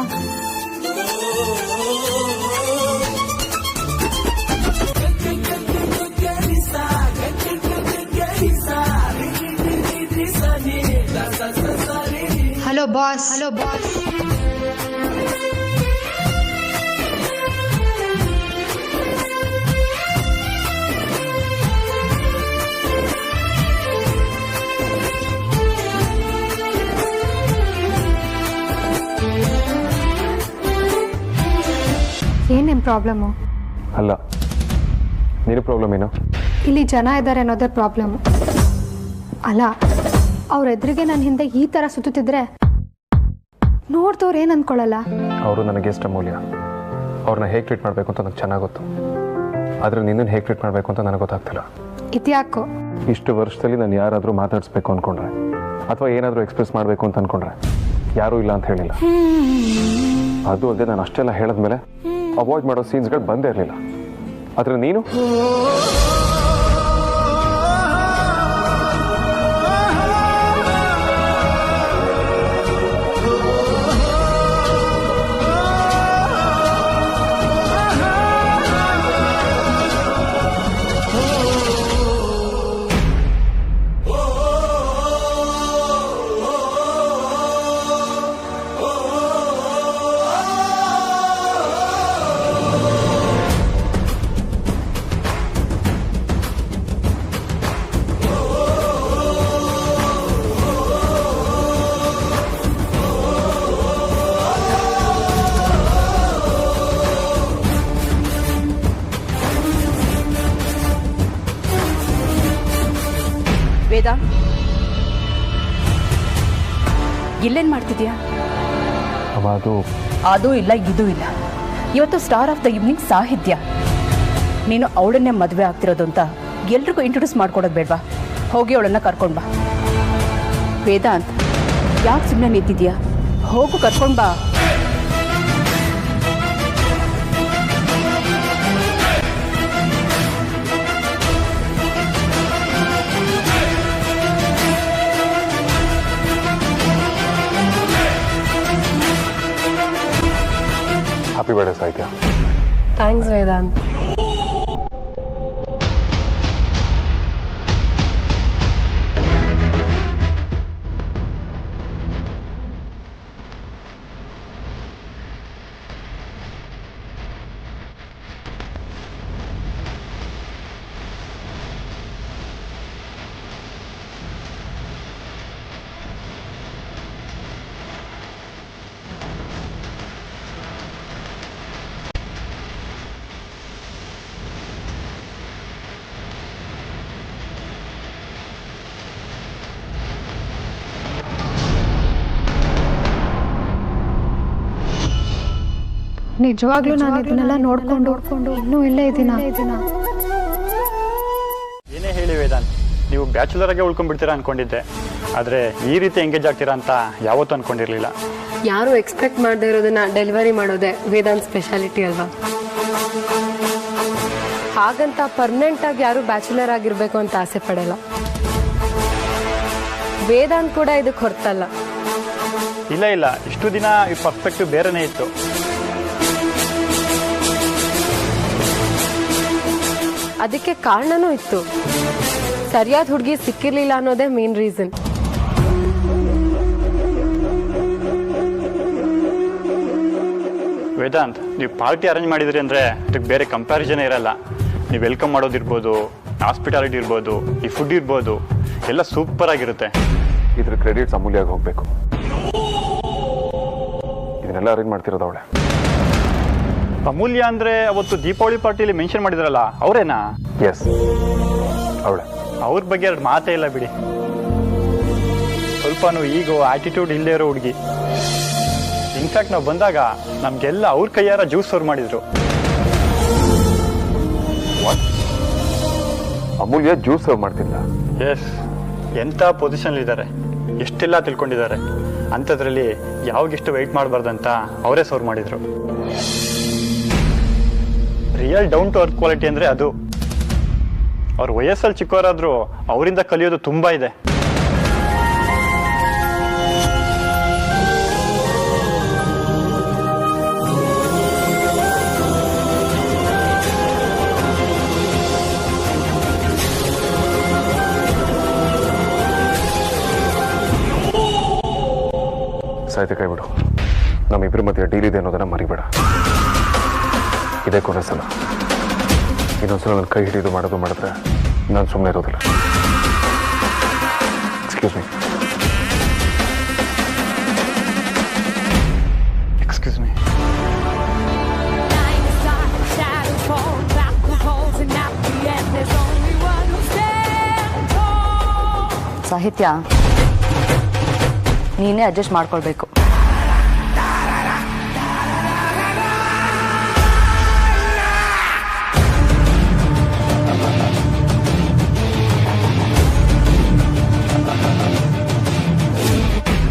Hello boss. ಏನೇನು ಪ್ರಾಬ್ಲಮ್ಮು? ಅಲ್ಲ, ನೀನು ಪ್ರಾಬ್ಲಮ್ ಏನು? ಇಲ್ಲಿ ಜನ ಇದ್ದಾರೆ ಅನ್ನೋದೇ ಪ್ರಾಬ್ಲಮ್ಮು. ಅಲ್ಲ, ಅವ್ರ ಎದುರಿಗೆ ನನ್ನ ಹಿಂದೆ ಈ ಥರ ಸುತ್ತಿದ್ರೆ ನೋಡ್ದವ್ರು ಏನು ಅಂದ್ಕೊಳ್ಳಲ್ಲ? ಅವರು ನನಗೆ ಎಷ್ಟು ಅಮೂಲ್ಯ. ಅವ್ರನ್ನ ಹೇಗೆ ಟ್ರೀಟ್ ಮಾಡಬೇಕು ಅಂತ ನನಗೆ ಚೆನ್ನಾಗಿ ಗೊತ್ತು. ಆದರೆ ನಿನ್ನನ್ನು ಹೇಗೆ ಟ್ರೀಟ್ ಮಾಡಬೇಕು ಅಂತ ನನಗೆ ಗೊತ್ತಾಗ್ತಿಲ್ಲ. ಇದ್ಯಾಕೋ? ಇಷ್ಟು ವರ್ಷದಲ್ಲಿ ನಾನು ಯಾರಾದರೂ ಮಾತಾಡಿಸ್ಬೇಕು ಅಂದ್ಕೊಂಡ್ರೆ ಅಥವಾ ಏನಾದರೂ ಎಕ್ಸ್ಪ್ರೆಸ್ ಮಾಡಬೇಕು ಅಂತ ಅಂದ್ಕೊಂಡ್ರೆ ಯಾರೂ ಇಲ್ಲ ಅಂತ ಹೇಳಿಲ್ಲ. ಅದು ಅಲ್ಲದೆ ನಾನು ಅಷ್ಟೆಲ್ಲ ಹೇಳಿದ್ಮೇಲೆ ಅವಾಯ್ಡ್ ಮಾಡೋ ಸೀನ್ಸ್ಗಳು ಬಂದೇ ಇರಲಿಲ್ಲ. ಆದರೆ ನೀನು ವೇದ, ಇಲ್ಲೇನು ಮಾಡ್ತಿದ್ಯಾ? ಅದು ಇಲ್ಲ, ಇದು ಇಲ್ಲ. ಇವತ್ತು ಸ್ಟಾರ್ ಆಫ್ ದ ಈವ್ನಿಂಗ್ ಸಾಹಿತ್ಯ. ನೀನು ಅವಳನ್ನೇ ಮದುವೆ ಆಗ್ತಿರೋದು ಅಂತ ಎಲ್ರಿಗೂ ಇಂಟ್ರೊಡ್ಯೂಸ್ ಮಾಡ್ಕೊಡೋದು ಬೇಡವಾ? ಹೋಗಿ ಅವಳನ್ನ ಕರ್ಕೊಂಡು ಬಾ. ವೇದಾಂತ್, ಯಾಕೆ ಸುಮ್ಮನೆ ನಿಂತಿದ್ಯಾ? ಹೋಗು, ಕರ್ಕೊಂಡು ಬಾ. ಹ್ಯಾಪಿ ಬರ್ಡೇ ಸಾಹಿತ್ಯ. ಥ್ಯಾಂಕ್ಸ್ ವೇದಾಂತ್. ನಿಜವಾಗ್ಲೂ ನಾನು ಇದನ್ನೆಲ್ಲ ನೋಡ್ಕೊಂಡು ಇನ್ನೂ ಇಲ್ಲೇ ಇದ್ದೀನ. ಏನೇ ಹೇಳಿ ವೇದಾಂತ್, ನೀವು ಬ್ಯಾಚುಲರ್ ಆಗಿ ಉಳ್ಕೊಂಡ್ಬಿಡ್ತೀರಾ ಅನ್ಕೊಂಡಿದ್ದೆ, ಆದರೆ ಈ ರೀತಿ ಎಂಗೇಜ್ ಆಗ್ತೀರಾ ಅಂತ ಯಾವತ್ತೂ ಅನ್ಕೊಂಡಿರ್ಲಿಲ್ಲ. ಯಾರು ಎಕ್ಸ್ಪೆಕ್ಟ್ ಮಾಡದೇ ಇರೋದನ್ನ ಡೆಲಿವರಿ ಮಾಡೋದೇ ವೇದಾಂತ್ ಸ್ಪೆಷಾಲಿಟಿ ಅಲ್ವಾ? ಹಾಗಂತ ಪರ್ಮನೆಂಟ್ ಆಗಿ ಯಾರು ಬ್ಯಾಚುಲರ್ ಆಗಿರ್ಬೇಕು ಅಂತ ಆಸೆ ಪಡಲ್ಲ. ವೇದಾಂತ್ ಕೂಡ ಇದಕ್ಕೆ ಹೊರತಲ್ಲ. ಇಲ್ಲ, ಇಷ್ಟು ದಿನ ಈ ಪರ್ಸ್ಪೆಕ್ಟಿವ್ ಬೇರೆನೇ ಇತ್ತು. ಅದಕ್ಕೆ ಕಾರಣನೂ ಇತ್ತು. ಸರಿಯಾದ ಹುಡುಗಿ ಸಿಕ್ಕಿರ್ಲಿಲ್ಲ ಅನ್ನೋದೇ ಮೇನ್ ರೀಸನ್. ವೇದಾಂತ್, ನೀವು ಪಾರ್ಟಿ ಅರೇಂಜ್ ಮಾಡಿದ್ರಿ ಅಂದರೆ ಅದಕ್ಕೆ ಬೇರೆ ಕಂಪ್ಯಾರಿಸನೇ ಇರಲ್ಲ. ನೀವು ವೆಲ್ಕಮ್ ಮಾಡೋದಿರ್ಬೋದು, ಹಾಸ್ಪಿಟಾಲಿಟಿ ಇರ್ಬೋದು, ಈ ಫುಡ್ ಇರ್ಬೋದು, ಎಲ್ಲ ಸೂಪರ್ ಆಗಿರುತ್ತೆ. ಇದ್ರ ಕ್ರೆಡಿಟ್ಸ್ ಅಮೂಲ್ಯವಾಗಿ ಹೋಗಬೇಕು. ಇದನ್ನೆಲ್ಲ ಅರೇಂಜ್ ಮಾಡ್ತಿರೋದು ಅವಳೆ. ಅಮೂಲ್ಯ ಅಂದರೆ ಅವತ್ತು ದೀಪಾವಳಿ ಪಾರ್ಟಿಯಲ್ಲಿ ಮೆನ್ಷನ್ ಮಾಡಿದ್ರಲ್ಲ, ಅವರೇನಾ? ಎಸ್, ಅವಳೆ. ಅವ್ರ ಬಗ್ಗೆ ಎರಡು ಮಾತೇ ಇಲ್ಲ ಬಿಡಿ. ಸ್ವಲ್ಪನೂ ಈಗೋ ಆಟಿಟ್ಯೂಡ್ ಇಲ್ಲದೆ ಇರೋ ಹುಡುಗಿ. ಇನ್ಫ್ಯಾಕ್ಟ್ ನಾವು ಬಂದಾಗ ನಮಗೆಲ್ಲ ಅವ್ರ ಕೈಯಾರ ಜ್ಯೂಸ್ ಸರ್ವ್ ಮಾಡಿದ್ರು. ಅಮೂಲ್ಯ ಜ್ಯೂಸ್ ಸರ್ವ್ ಮಾಡ್ತಿಲ್ಲ? ಎಸ್, ಎಂಥ ಪೊಸಿಷನ್ಲಿದ್ದಾರೆ, ಎಷ್ಟೆಲ್ಲ ತಿಳ್ಕೊಂಡಿದ್ದಾರೆ. ಅಂಥದ್ರಲ್ಲಿ ಯಾವಾಗಿಷ್ಟು ವೆಯ್ಟ್ ಮಾಡಬಾರ್ದಂತ ಅವರೇ ಸರ್ವ್ ಮಾಡಿದ್ರು. Real down to earth quality ಅಂದರೆ ಅದು. ಅವ್ರ ವಯಸ್ಸಲ್ಲಿ ಚಿಕ್ಕವರಾದರೂ ಅವರಿಂದ ಕಲಿಯೋದು ತುಂಬ ಇದೆ. ಸಾಹಿತ್ಯ ಕೈ ಬಿಡು. ನಮ್ಮಿಬ್ಬರ ಮಧ್ಯೆ ಡೀಲ್ ಇದೆ ಅನ್ನೋದನ್ನ ಮರಿಬೇಡ. ಇದೇ ಕೊನೆ ಸಲ. ಇನ್ನೊಂದ್ಸಲ ನನ್ನ ಕೈ ಹಿಡಿದು ಮಾಡಿದ್ರೆ ನಾನು ಸುಮ್ಮನೆ ಇರೋದಿಲ್ಲ. Excuse me. Excuse me. ಸಾಹಿತ್ಯ, ನೀನೇ ಅಡ್ಜಸ್ಟ್ ಮಾಡ್ಕೊಳ್ಬೇಕು.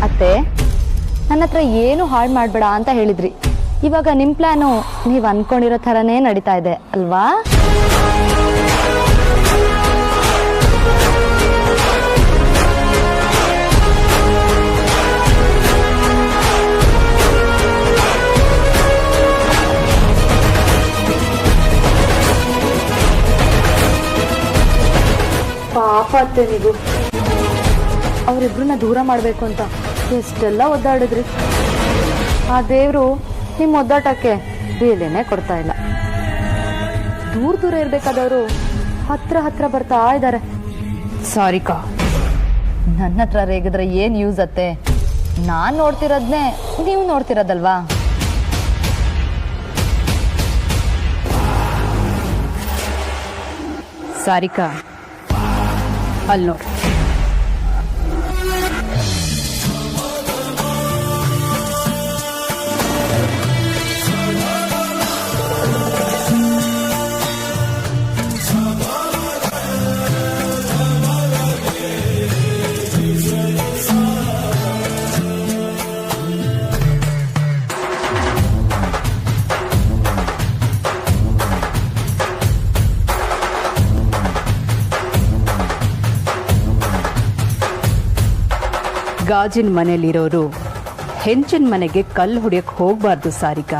ಅತ್ತೆ, ನನ್ನ ಹತ್ರ ಏನು ಹಾಳು ಮಾಡಬೇಡ ಅಂತ ಹೇಳಿದ್ರಿ. ಇವಾಗ ನಿಮ್ಮ ಪ್ಲಾನು ನೀವು ಅನ್ಕೊಂಡಿರೋ ಥರನೇ ನಡೀತಾ ಇದೆ ಅಲ್ವಾ? ಪಾಪ ಅತ್ತೆ, ನೀವು ಅವರಿಬ್ರನ್ನ ದೂರ ಮಾಡಬೇಕು ಅಂತ ಎಷ್ಟೆಲ್ಲ ಒದ್ದಾಡಿದ್ರಿ. ಆ ದೇವರು ನಿಮ್ಮ ಒದ್ದಾಟಕ್ಕೆ ಬೇಲೆನೇ ಕೊಡ್ತಾ ಇಲ್ಲ. ದೂರ ಇರ್ಬೇಕಾದವರು ಹತ್ರ ಬರ್ತಾ ಇದ್ದಾರೆ. ಸಾರಿಕಾ, ನನ್ನ ಹತ್ರ ರೇಗಿದ್ರೆ ಏನ್ ಯೂಸ್ ಅತ್ತೆ? ನಾನ್ ನೋಡ್ತಿರೋದ್ನೇ ನೀವು ನೋಡ್ತಿರೋದಲ್ವಾ? ಸಾರಿಕಾ, ಅಲ್ಲಿ ನೋಡಿ. ಗಾಜಿನ ಮನೆಯಲ್ಲಿರೋರು ಹೆಂಚಿನ ಮನೆಗೆ ಕಲ್ಲು ಹೊಡೆಯಕ್ಕೆ ಹೋಗಬಾರ್ದು ಸಾರಿಕಾ.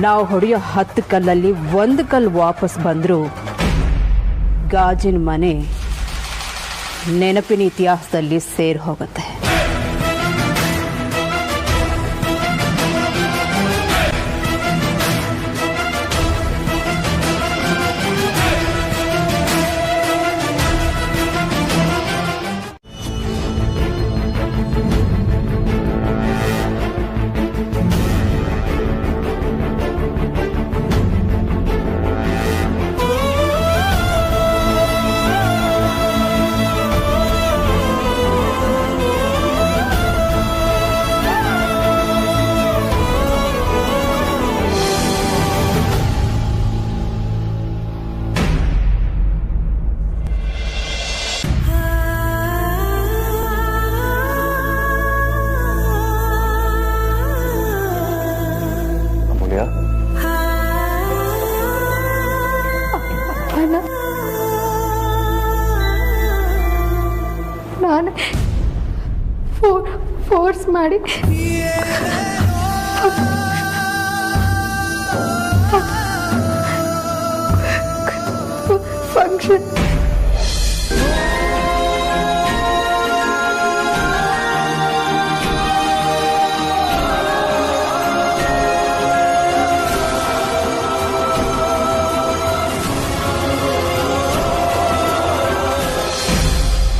ನಾವು ಹೊಡೆಯೋ 10 ಕಲ್ಲಲ್ಲಿ 1 ಕಲ್ಲು ವಾಪಸ್ ಬಂದರೂ ಗಾಜಿನ ಮನೆ ನೆನಪಿನ ಇತಿಹಾಸದಲ್ಲಿ ಸೇರಿ ಹೋಗುತ್ತೆ. ನಾನು ಫೋರ್ಸ್ ಮಾಡಿ ಫಂಕ್ಷನ್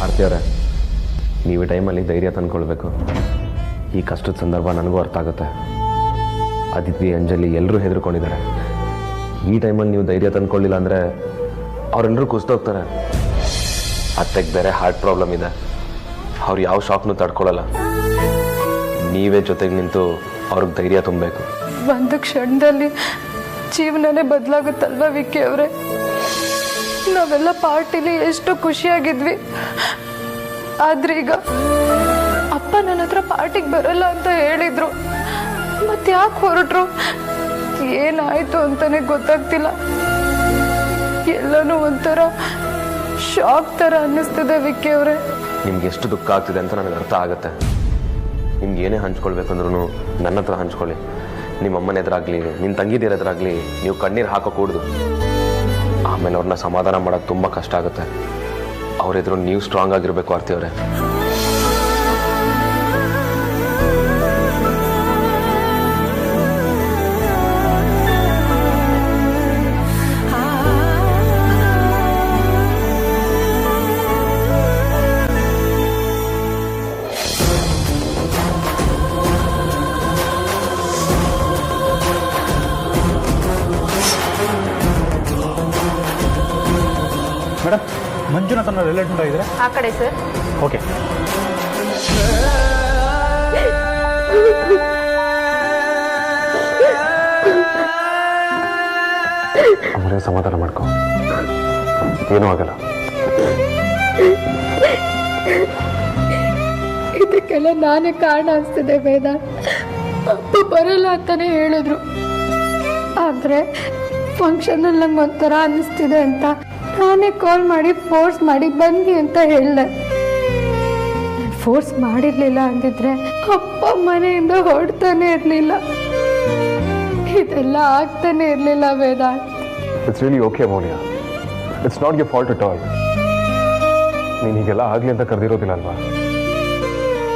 ಆರ್ತಿಯವರೇ, ನೀವು ಈ ಟೈಮಲ್ಲಿ ಧೈರ್ಯ ತಂದ್ಕೊಳ್ಬೇಕು. ಈ ಕಷ್ಟದ ಸಂದರ್ಭ ನನಗೂ ಅರ್ಥ ಆಗುತ್ತೆ. ಅದಿತಿ, ಅಂಜಲಿ ಎಲ್ಲರೂ ಹೆದರ್ಕೊಂಡಿದ್ದಾರೆ. ಈ ಟೈಮಲ್ಲಿ ನೀವು ಧೈರ್ಯ ತಂದ್ಕೊಳ್ಳಿಲ್ಲ ಅಂದರೆ ಅವರೆಲ್ಲರೂ ಕುಸಿದೋಗ್ತಾರೆ. ಅತ್ತೆಗೆ ಬೇರೆ ಹಾರ್ಟ್ ಪ್ರಾಬ್ಲಮ್ ಇದೆ. ಅವ್ರು ಯಾವ ಶಾಕ್ನೂ ತಡ್ಕೊಳ್ಳಲ್ಲ. ನೀವೇ ಜೊತೆಗೆ ನಿಂತು ಅವ್ರಿಗೆ ಧೈರ್ಯ ತುಂಬಬೇಕು. ಒಂದು ಕ್ಷಣದಲ್ಲಿ ಜೀವನನೇ ಬದಲಾಗುತ್ತಲ್ವಾ ವಿಕ್ಕಿ ಅವರೇ? ನಾವೆಲ್ಲ ಪಾರ್ಟಿಲಿ ಎಷ್ಟು ಖುಷಿಯಾಗಿದ್ವಿ. ಆದ್ರೆ ಈಗ ಅಪ್ಪ ನನ್ನ ಹತ್ರ ಪಾರ್ಟಿಗೆ ಬರಲ್ಲ ಅಂತ ಹೇಳಿದ್ರು. ಮತ್ತೆ ಯಾಕೆ ಹೊರಟ್ರು, ಏನಾಯ್ತು ಅಂತಾನೆ ಗೊತ್ತಾಗ್ತಿಲ್ಲ. ಎಲ್ಲನೂ ಒಂಥರ ಶಾಕ್ ತರ ಅನ್ನಿಸ್ತಿದೆ ವಿಕ್ಕಿ ಅವರೇ. ನಿಮ್ಗೆ ಎಷ್ಟು ದುಃಖ ಆಗ್ತಿದೆ ಅಂತ ನನಗೆ ಅರ್ಥ ಆಗುತ್ತೆ. ನಿಮ್ಗೆ ಏನೇ ಹಂಚ್ಕೊಳ್ಬೇಕಂದ್ರೂ ನನ್ನ ಹತ್ರ ಹಂಚ್ಕೊಳ್ಳಿ. ನಿಮ್ಮ ಅಮ್ಮನ ಎದುರಾಗಲಿ, ನಿಮ್ಮ ತಂಗಿದಿರ ಎದುರಾಗಲಿ ನೀವು ಕಣ್ಣೀರು ಹಾಕೋಕೂಡ್ದು. ಆಮೇಲೆ ಅವ್ರನ್ನ ಸಮಾಧಾನ ಮಾಡೋದು ತುಂಬ ಕಷ್ಟ ಆಗುತ್ತೆ. ಅವರೆದುರು ನೀವು ಸ್ಟ್ರಾಂಗ್ ಆಗಿರಬೇಕು ಆರ್ತಿಯವರೇ. ಮೇಡಮ್, ಮಂಜುನಾಥ್ ಅನ್ನೋ ರಿಲೇಟಿವ್ ಆಗಿದ್ರೆ ಆ ಕಡೆ ಸರ್. ಓಕೆ. ಆಮೇಲೆ ಸಮಾಧಾನ ಮಾಡ್ಕೊ, ಏನೂ ಆಗಲ್ಲ. ಇದಕ್ಕೆಲ್ಲ ನಾನೇ ಕಾರಣ ಅನಿಸ್ತಿದೆ ವೇದ. ಅಪ್ಪ ಬರಲ್ಲ ಅಂತಾನೆ ಹೇಳಿದ್ರು. ಆದ್ರೆ ಫಂಕ್ಷನಲ್ಲಿ ನಂಗೆ ಒಂಥರ ಅನ್ನಿಸ್ತಿದೆ ಅಂತ ನಾನೇ ಕಾಲ್ ಮಾಡಿ ಫೋರ್ಸ್ ಮಾಡಿ ಬನ್ನಿ ಅಂತ ಹೇಳಿದೆ. ಫೋರ್ಸ್ ಮಾಡಿರ್ಲಿಲ್ಲ ಅಂದಿದ್ರೆ ಅಪ್ಪ ಮನೆಯಿಂದ ಹೊರಡ್ತಾನೆ ಇರಲಿಲ್ಲ. ಇದೆಲ್ಲ ಆಗ್ತಾನೆ ಇರಲಿಲ್ಲ ವೇದಾಂತ್. ಇಟ್ಸ್ ರಿಯಲಿ ಓಕೆ ಮೌಲ್ಯ. It's not your fault at all. ನೀನು ಹೀಗೆಲ್ಲ ಆಗಲಿ ಅಂತ ಕರೆದಿರೋದಿಲ್ಲ ಅಲ್ವಾ?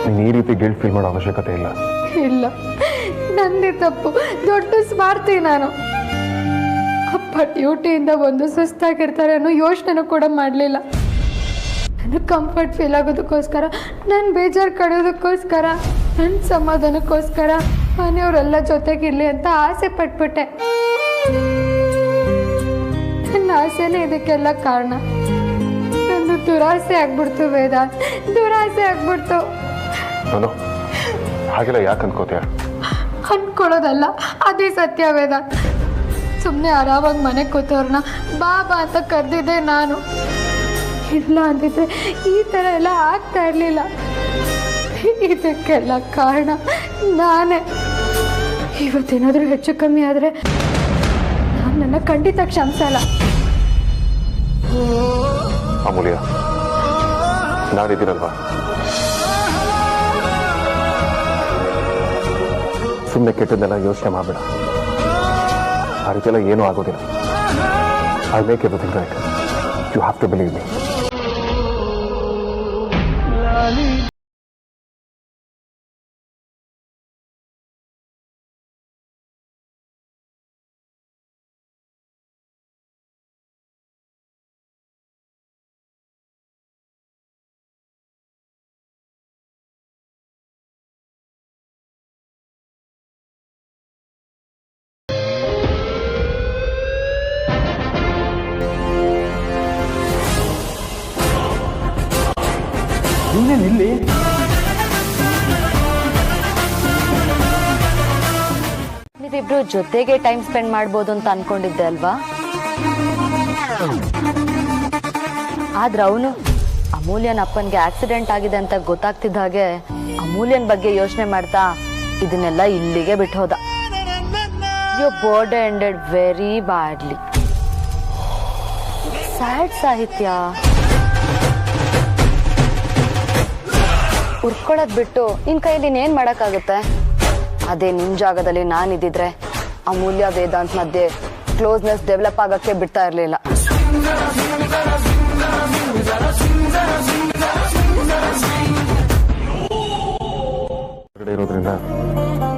ನೀನು ಈ ರೀತಿ ಗಿಲ್ಟ್ ಫೀಲ್ ಮಾಡೋ ಅವಶ್ಯಕತೆ ಇಲ್ಲ. ಇಲ್ಲ, ನಂದೇ ತಪ್ಪು. ದೊಡ್ಡ ಸ್ವಾರ್ಥಿ ನಾನು. ಅಪ್ಪ ಡ್ಯೂಟಿಯಿಂದ ಬಂದು ಸುಸ್ತಾಗಿರ್ತಾರೆ ಅನ್ನೋ ಯೋಚನೆನೂ ಕೂಡ ಮಾಡಲಿಲ್ಲ. ನನಗೆ ಕಂಫರ್ಟ್ ಫೀಲ್ ಆಗೋದಕ್ಕೋಸ್ಕರ, ನನ್ನ ಬೇಜಾರು ಕಳೆಯೋದಕ್ಕೋಸ್ಕರ, ನನ್ನ ಸಮಾಧಾನಕ್ಕೋಸ್ಕರ ಮನೆಯವರೆಲ್ಲ ಜೊತೆಗಿರ್ಲಿ ಅಂತ ಆಸೆ ಪಟ್ಬಿಟ್ಟೆ. ನನ್ನ ಆಸೆನೇ ಇದಕ್ಕೆಲ್ಲ ಕಾರಣ. ನನ್ನ ದುರಾಸೆ ಆಗ್ಬಿಡ್ತು ವೇದಾಂತ್, ದುರಾಸೆ ಆಗ್ಬಿಡ್ತು. ಹಾಗೆಲ್ಲ ಯಾಕೆ ಅನ್ಕೋತೀಯ? ಅನ್ಕೊಳ್ಳೋದಲ್ಲ, ಅದೇ ಸತ್ಯ ವೇದಾಂತ್. ಸುಮ್ಮನೆ ಆರಾಮಾಗಿ ಮನೆ ಕೂತವ್ರನ್ನ ಬಾಬಾ ಅಂತ ಕರೆದಿದ್ದೆ ನಾನು. ಇಲ್ಲ ಅಂದಿದ್ರೆ ಈ ಥರ ಎಲ್ಲ ಆಗ್ತಾ ಇರಲಿಲ್ಲ. ಇದಕ್ಕೆಲ್ಲ ಕಾರಣ ನಾನೇ. ಇವತ್ತೇನಾದರೂ ಹೆಚ್ಚು ಕಮ್ಮಿ ಆದರೆ ನಾನು ನನ್ನ ಖಂಡಿತ ಕ್ಷಮಿಸಲ್ಲ. ಅಮೂಲ್ಯ, ನಾನಿದ್ದೀನಲ್ವಾ? ಸುಮ್ಮನೆ ಕೆಟ್ಟದ್ದೆಲ್ಲ ಯೋಚನೆ ಮಾಡಬೇಡ. ಆ ರೀತಿ ಎಲ್ಲ ಏನೂ ಆಗೋದಿಲ್ಲ. I make everything right. You have to believe me. ನೀನೇನು ಇಲ್ಲಿ? ನೀವಿಬ್ರು ಜೊತೆಗೆ ಟೈಮ್ ಸ್ಪೆಂಡ್ ಮಾಡ್ಬೋದು ಅಂತ ಅನ್ಕೊಂಡಿದ್ದೆ ಅಲ್ವಾ? ಆದ್ರೆ ಅವನು ಅಮೂಲ್ಯನ ಅಪ್ಪನ್ಗೆ ಆಕ್ಸಿಡೆಂಟ್ ಆಗಿದೆ ಅಂತ ಗೊತ್ತಾಗ್ತಿದ್ದ ಹಾಗೆ ಅಮೂಲ್ಯನ್ ಬಗ್ಗೆ ಯೋಚನೆ ಮಾಡ್ತಾ ಇದನ್ನೆಲ್ಲ ಇಲ್ಲಿಗೆ ಬಿಟ್ಟು ಹೋದ. Your birthday ended very badly. Sad ಸಾಹಿತ್ಯ. ಉರ್ಕೊಳ್ಳೋದ್ ಬಿಟ್ಟು ನಿನ್ ಕೈಯಲ್ಲಿ ಇನ್ನೇನ್ ಮಾಡಕ್ಕಾಗುತ್ತೆ? ಅದೇ ನಿನ್ ಜಾಗದಲ್ಲಿ ನಾನಿದ್ದಿದ್ರೆ ಅಮೂಲ್ಯ ವೇದಾಂತ್ ಮಧ್ಯೆ ಕ್ಲೋಸ್ನೆಸ್ ಡೆವಲಪ್ ಆಗಕ್ಕೆ ಬಿಡ್ತಾ ಇರ್ಲಿಲ್ಲ. ಇರೋದ್ರಿಂದ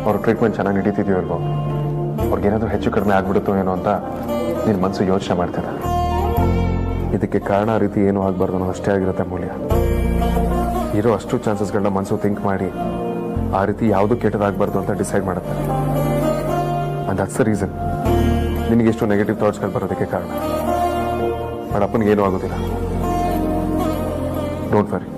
ಅವ್ರ ಟ್ರೀಟ್ಮೆಂಟ್ ಚೆನ್ನಾಗಿ ನಡೀತಿದೆಯೋ ಇಲ್ವೋ, ಅವ್ರಿಗೇನಾದ್ರೂ ಹೆಚ್ಚು ಕಡಿಮೆ ಆಗ್ಬಿಡುತ್ತೋ ಏನೋ ಅಂತ ನಿನ್ನ ಮನಸ್ಸು ಯೋಚನೆ ಮಾಡ್ತಿದೆ. ಇದಕ್ಕೆ ಕಾರಣ ಆ ರೀತಿ ಏನೂ ಆಗ್ಬಾರ್ದು ಅನ್ನೋದು ಅಷ್ಟೇ ಆಗಿರುತ್ತೆ ಅಮೂಲ್ಯ. ಇರೋ ಅಷ್ಟು ಚಾನ್ಸಸ್ಗಳನ್ನ ಮನಸ್ಸು ಥಿಂಕ್ ಮಾಡಿ ಆ ರೀತಿ ಯಾವುದು ಕೆಟ್ಟದಾಗಬಾರ್ದು ಅಂತ ಡಿಸೈಡ್ ಮಾಡುತ್ತೆ. ಅಂಡ್ ದಟ್ಸ್ ದ ರೀಸನ್ ನಿನಗೆ ಎಷ್ಟು ನೆಗೆಟಿವ್ ಥಾಟ್ಸ್ಗಳು ಬರೋದಕ್ಕೆ ಕಾರಣ. ಬಟ್ ಅಪ್ಪನಿಗೆ ಏನೂ ಆಗೋದಿಲ್ಲ. Don't worry.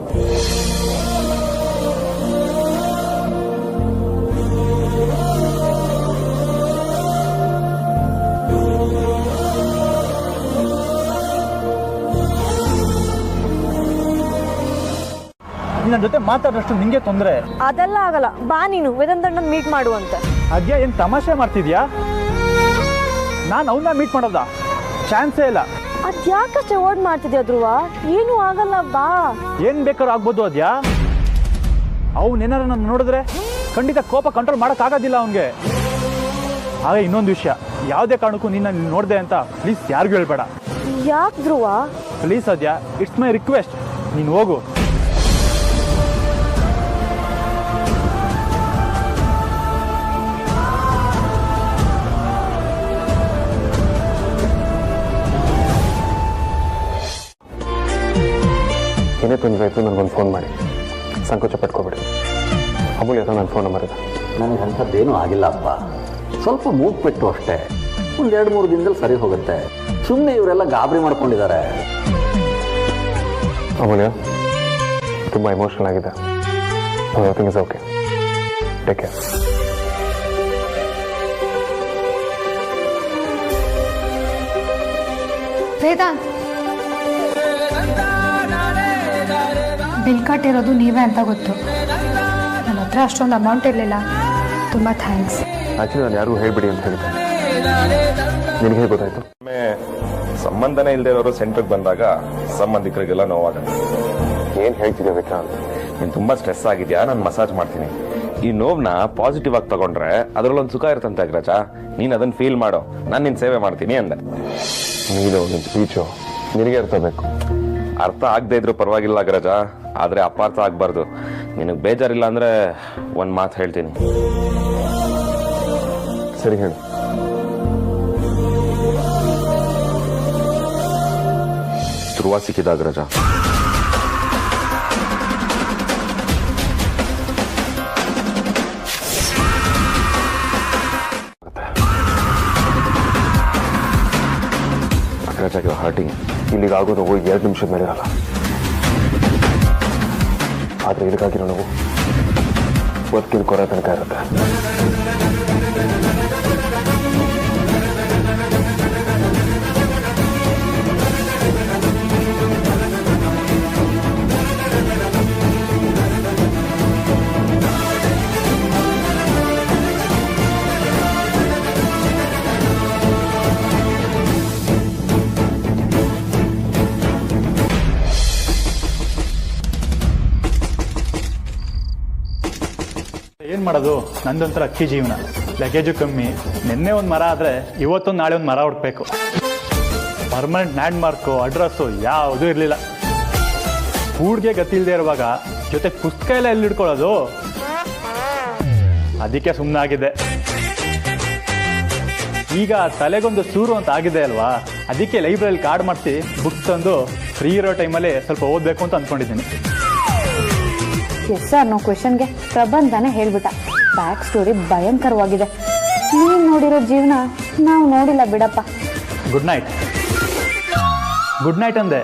ನನ್ನ ಜೊತೆ ಮಾತಾಡೋಷ್ಟು ನಿಂಗೆ ತೊಂದರೆ. ಅದೆಲ್ಲ ಆಗಲ್ಲ, ಬಾ ನೀನು ವೇದಾಂತಣ್ಣ ಮೀಟ್ ಮಾಡುವಂತೆ. ಅದ್ಯಾ ಏನ್ ತಮಾಷೆ ಮಾಡ್ತಿದ್ಯಾ? ನಾನು ಅವನ್ನ ಮೀಟ್ ಮಾಡೋದಾ? ಚಾನ್ಸೇ ಇಲ್ಲ. ಅದ್ಯಾಕಷ್ಟೇ ಓಡ್ ಮಾಡ್ತಿದ್ಯಾ ಧ್ರುವ? ಏನು ಆಗಲ್ಲ, ಬಾ. ಏನ್ ಬೇಕಾದ್ರೂ ಆಗ್ಬೋದು ಅದ್ಯಾ. ಅವನೇನಾರ ನನ್ನ ನೋಡಿದ್ರೆ ಖಂಡಿತ ಕೋಪ ಕಂಟ್ರೋಲ್ ಮಾಡೋಕ್ಕಾಗೋದಿಲ್ಲ ಅವನಿಗೆ. ಹಾಗೆ ಇನ್ನೊಂದು ವಿಷಯ, ಯಾವುದೇ ಕಾರಣಕ್ಕೂ ನಿನ್ನ ನೋಡಿದೆ ಅಂತ ಪ್ಲೀಸ್ ಯಾರಿಗೂ ಹೇಳ್ಬೇಡ. ಯಾಕೆ ಧ್ರುವ? ಪ್ಲೀಸ್ ಅದ್ಯಾ, ಇಟ್ಸ್ ಮೈ ರಿಕ್ವೆಸ್ಟ್. ನೀನು ಹೋಗು. ಏನೇ ತೊಂದರೆ ಆಯಿತು ನನಗೊಂದು ಫೋನ್ ಮಾಡಿ, ಸಂಕೋಚ ಪಟ್ಕೋಬೇಡಿ. ಅಮೂಲ್ಯ ಹತ್ರ ನನ್ನ ಫೋನ್ ನಂಬರ್ ಇದೆ. ನನಗೆ ಅಂಥದ್ದೇನೂ ಆಗಿಲ್ಲ ಅಪ್ಪ, ಸ್ವಲ್ಪ ಮೂಗ್ ಪೆಟ್ಟು ಅಷ್ಟೇ. ಒಂದು 2-3 ದಿನದಲ್ಲಿ ಸರಿ ಹೋಗುತ್ತೆ. ಸುಮ್ಮನೆ ಇವರೆಲ್ಲ ಗಾಬರಿ ಮಾಡ್ಕೊಂಡಿದ್ದಾರೆ. ಅಮೂಲ್ಯ ತುಂಬ ಎಮೋಷನಲ್ ಆಗಿದೆ. Everything is okay. Take care. Vedant, bill ಕಟ್ಟಿರೋದು ನೀವೇ ಅಂತ ಗೊತ್ತು. ನನ್ನ ಹತ್ರ ಅಷ್ಟೊಂದು ಅಮೌಂಟ್ ಇರಲಿಲ್ಲ. ತುಂಬ ಥ್ಯಾಂಕ್ಸ್. ಆ್ಯಕ್ಚುಲಿ ನಾನು ಯಾರಿಗೂ ಹೇಳ್ಬಿಡಿ ಅಂತ ಹೇಳಿದ್ದೆ. ನಿನಗೆ ಹೇಗೆ ಗೊತ್ತಾಯ್ತು? ಸಂಬಂಧನೇ ಇಲ್ಲದೆ ಇರೋರು ಸೆಂಟ್ರಿಗೆ ಬಂದಾಗ ಸಂಬಂಧಿಕರಿಗೆಲ್ಲ ನೋವಾಗುತ್ತೆ. ಏನು ಹೇಳ್ತಿದ್ದೆ ವಿಕ್ರಾಂತ್? ನೀನು ತುಂಬ ಸ್ಟ್ರೆಸ್ ಆಗಿದ್ಯಾ, ನಾನು ಮಸಾಜ್ ಮಾಡ್ತೀನಿ. ಈ ನೋವನ್ನ ಪಾಸಿಟಿವ್ ಆಗಿ ತಗೊಂಡ್ರೆ ಅದರಲ್ಲೊಂದು ಸುಖ ಇರ್ತಂತೆ ಅಗ್ರಜ. ನೀನು ಅದನ್ನು ಫೀಲ್ ಮಾಡೋ, ನಾನು ನಿನ್ನ ಸೇವೆ ಮಾಡ್ತೀನಿ ಅಂದೆ. ನೀನು ನಿನ್ನ ಸ್ಪೀಚು ನಿನಗೆ ಅರ್ಥ ಬೇಕು. ಅರ್ಥ ಆಗದೆ ಇದ್ರು ಪರವಾಗಿಲ್ಲ ಅಗ್ರಜ, ಆದರೆ ಅಪಾರ್ಥ ಆಗಬಾರ್ದು. ನಿನಗೆ ಬೇಜಾರಿಲ್ಲ ಅಂದರೆ ಒಂದು ಮಾತು ಹೇಳ್ತೀನಿ. ಸರಿ ಹೇಳು. ಧ್ರುವ ಸಿಕ್ಕಿದ ಅಗ್ರಜ. ಅಗ್ರಜ ಹರ್ಟಿಂಗ್. ಇಲ್ಲಿಗಾಗೋದು 2 ನಿಮಿಷದ ಮೇಲೆ ಇರಲ್ಲ. ಆದರೆ ಇದಕ್ಕಾಗಿರೋ ನಾವು ಬದುಕಿದ ಕೊರ ತನಕ ಇರುತ್ತೆ. ಏನು ಮಾಡೋದು, ನಂದೊಂಥರ ಅಕ್ಕಿ ಜೀವನ. ಲಗೇಜು ಕಮ್ಮಿ. ನಿನ್ನೆ ಒಂದು ಮರ ಆದರೆ ಇವತ್ತೊಂದು ನಾಳೆ ಒಂದು ಮರ ಹುಡ್ಬೇಕು. ಪರ್ಮನೆಂಟ್ ಲ್ಯಾಂಡ್ ಮಾರ್ಕು ಅಡ್ರೆಸ್ಸು ಯಾವುದೂ ಇರಲಿಲ್ಲ. ಕೂಡ್ಗೆ ಗತಿ ಇಲ್ಲದೆ ಇರುವಾಗ ಜೊತೆ ಪುಸ್ತಕ ಎಲ್ಲ ಎಲ್ಲಿ ಇಟ್ಕೊಳ್ಳೋದು? ಅದಕ್ಕೆ ಸುಮ್ಮನಾಗಿದೆ. ಈಗ ತಲೆಗೊಂದು ಸೂರು ಅಂತ ಆಗಿದೆ ಅಲ್ವಾ, ಅದಕ್ಕೆ ಲೈಬ್ರರಿಲಿ ಕಾರ್ಡ್ ಮಾಡಿಸಿ ಬುಕ್ ತಂದು ಫ್ರೀ ಇರೋ ಟೈಮಲ್ಲಿ ಸ್ವಲ್ಪ ಓದಬೇಕು ಅಂತ ಅಂದ್ಕೊಂಡಿದ್ದೀನಿ. ಎಸ್ ಸರ್, ನಾವು ಕ್ವೆಶನ್ಗೆ ಪ್ರಬಂಧನೇ ಹೇಳ್ಬಿಟ್ಟ. Back story ಭಯಂಕರವಾಗಿದೆ. ನೀವು ನೋಡಿರೋ ಜೀವನ ನಾವು ನೋಡಿಲ್ಲ ಬಿಡಪ್ಪ. Good night. ಗುಡ್ ನೈಟ್ ಅಂದೆ.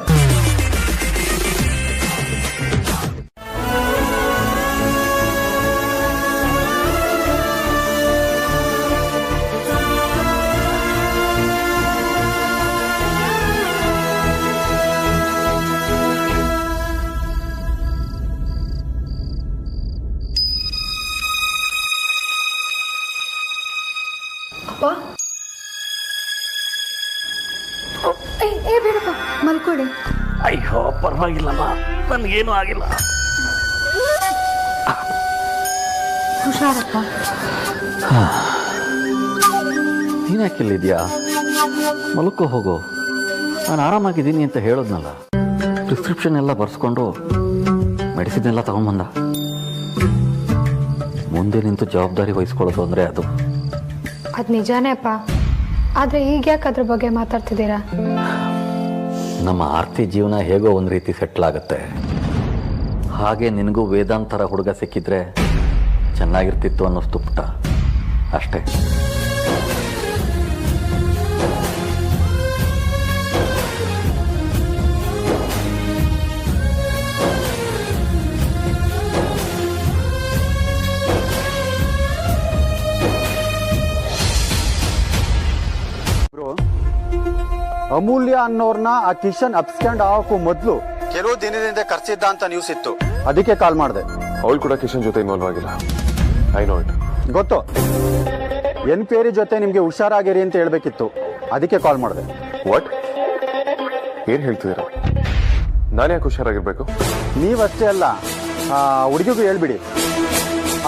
ಬೇಡಪ್ಪ, ಮಲ್ಕೊಡಿ. ಅಯ್ಯೋ ಪರವಾಗಿಲ್ಲಮ್ಮ, ನನಗೇನು ಆಗಿಲ್ಲ. ಹುಷಾರಪ್ಪ. ನೀನು ಯಾಕಿಲ್ಲಿದ್ಯಾ? ಮಲ್ಕೋ ಹೋಗು. ನಾನು ಆರಾಮಾಗಿದ್ದೀನಿ ಅಂತ ಹೇಳೋದ್ನಲ್ಲ. ಪ್ರಿಸ್ಕ್ರಿಪ್ಷನ್ ಎಲ್ಲ ಬರ್ಸ್ಕೊಂಡು ಮೆಡಿಸಿನ್ ಎಲ್ಲ ತಗೊಂಬಂದ. ಮುಂದೆ ನಿಂತು ಜವಾಬ್ದಾರಿ ವಹಿಸ್ಕೊಳ್ಳೋದು ಅಂದರೆ ಅದು ನಿಜಾನೇ ಅಪ್ಪ. ಆದರೆ ಈಗ ಯಾಕೆ ಅದ್ರ ಬಗ್ಗೆ ಮಾತಾಡ್ತಿದ್ದೀರಾ? ನಮ್ಮ ಆರ್ತಿ ಜೀವನ ಹೇಗೋ ಒಂದು ರೀತಿ ಸೆಟ್ಲ್ ಆಗುತ್ತೆ. ಹಾಗೆ ನಿನಗೂ ವೇದಾಂತರ ಹುಡುಗ ಸಿಕ್ಕಿದ್ರೆ ಚೆನ್ನಾಗಿರ್ತಿತ್ತು ಅನ್ನಿಸ್ತು ಪುಟ್ಟ, ಅಷ್ಟೇ. ಅಮೂಲ್ಯ ಅನ್ನೋರ್ನ ಆ ಕಿಶನ್ ಅಪ್ಸ್ಕ್ಯಾಂಡ್ ಆಗೋಕ್ಕೂ ಮೊದಲು ಕೆಲವು ದಿನದಿಂದ ಕರ್ಸಿದ್ದ ಅಂತ ನ್ಯೂಸ್ ಇತ್ತು. ಅದಕ್ಕೆ ಕಾಲ್ ಮಾಡಿದೆ. ಅವಳು ಕೂಡ ಕಿಶನ್ ಜೊತೆ ಇನ್ವಾಲ್ವ್ ಆಗಿಲ್ಲ. I know it. ಗೊತ್ತು. ಎನ್ಕ್ವೈರಿ ಜೊತೆ ನಿಮ್ಗೆ ಹುಷಾರಾಗಿರಿ ಅಂತ ಹೇಳ್ಬೇಕಿತ್ತು, ಅದಕ್ಕೆ ಕಾಲ್ ಮಾಡಿದೆ. ವಾಟ್? ಏನ್ ಹೇಳ್ತಿದ್ದೀರಾ? ನಾನು ಯಾಕೆ ಹುಷಾರಾಗಿರ್ಬೇಕು? ನೀವಷ್ಟೇ ಅಲ್ಲ, ಹುಡುಗಿಗೂ ಹೇಳ್ಬಿಡಿ.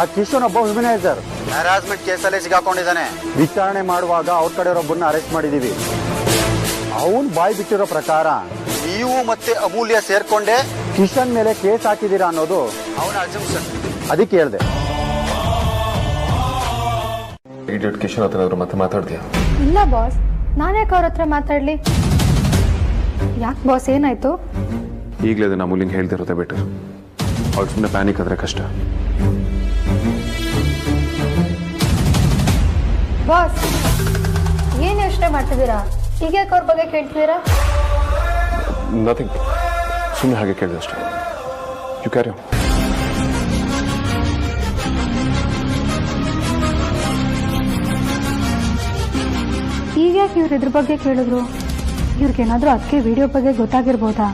ಆ ಕಿಶನ್ ಒಬ್ಬ ಹ್ಯೂಮನೈಸರ್ ಹ್ಯಾರಾಸ್ಮೆಂಟ್ ಕೇಸಲ್ಲೇ ಸಿಗಾಕೊಂಡಿದ್ದಾನೆ. ವಿಚಾರಣೆ ಮಾಡುವಾಗ ಅವ್ರ ಕಡೆಯವರೊಬ್ಬರನ್ನ ಅರೆಸ್ಟ್ ಮಾಡಿದೀವಿ. ಅವನ್ ಬಾಯ್ ಬಿಟ್ಟಿರೋ ಪ್ರಕಾರ ನೀವು ಮತ್ತೆ ಅಮೂಲ್ಯ ಸೇರ್ಕೊಂಡೆ ಕಿಶನ್ ಮೇಲೆ ಕೇಸ್ ಹಾಕಿದೀರಾ ಅನ್ನೋದು ಅವನ ಅಸಂಪ್ಷನ್. ಅದಕ್ಕೆ ಹೇಳ್ದೆ. ಇಡಿಯಟ್ ಕಿಶನ್ ಹತ್ರ ಮತ್ತೆ ಮಾತಾಡ್ತೀಯಾ? ಇಲ್ಲ ಬಾಸ್, ನಾನು ಯಾಕೆ ಅವ್ರ ಹತ್ರ ಮಾತಾಡ್ಲಿ? ಯಾಕೆ ಬಾಸ್, ಏನಾಯ್ತು? ಈಗಲೇ ಅದನ್ನ ಅಮೂಲ್ಯಂಗೆ ಹೇಳ್ತಿರುತ್ತೆ ಬೆಟರ್. ಅವ್ರು ಸುಮ್ಮನೆ ಪ್ಯಾನಿಕ್ ಆದ್ರೆ ಕಷ್ಟ. ಬಾಸ್, ಏನು ಯೋಚನೆ ಮಾಡ್ತಿದ್ದೀರಾ? ಈಗ ಯಾಕೆ ಅವ್ರ ಬಗ್ಗೆ ಕೇಳ್ತಿದ್ದೀರಾ? ನಥಿಂಗ್, ಸುಮ್ಮನೆ ಹಾಗೆ ಕೇಳಿದೆ ಅಷ್ಟೇ. You carry on. ಈಗ ಯಾಕೆ ಇವ್ರು ಇದ್ರ ಬಗ್ಗೆ ಕೇಳಿದ್ರು? ಇವ್ರಿಗೇನಾದ್ರೂ ಅದಕ್ಕೆ ವಿಡಿಯೋ ಬಗ್ಗೆ ಗೊತ್ತಾಗಿರ್ಬೋದಾ?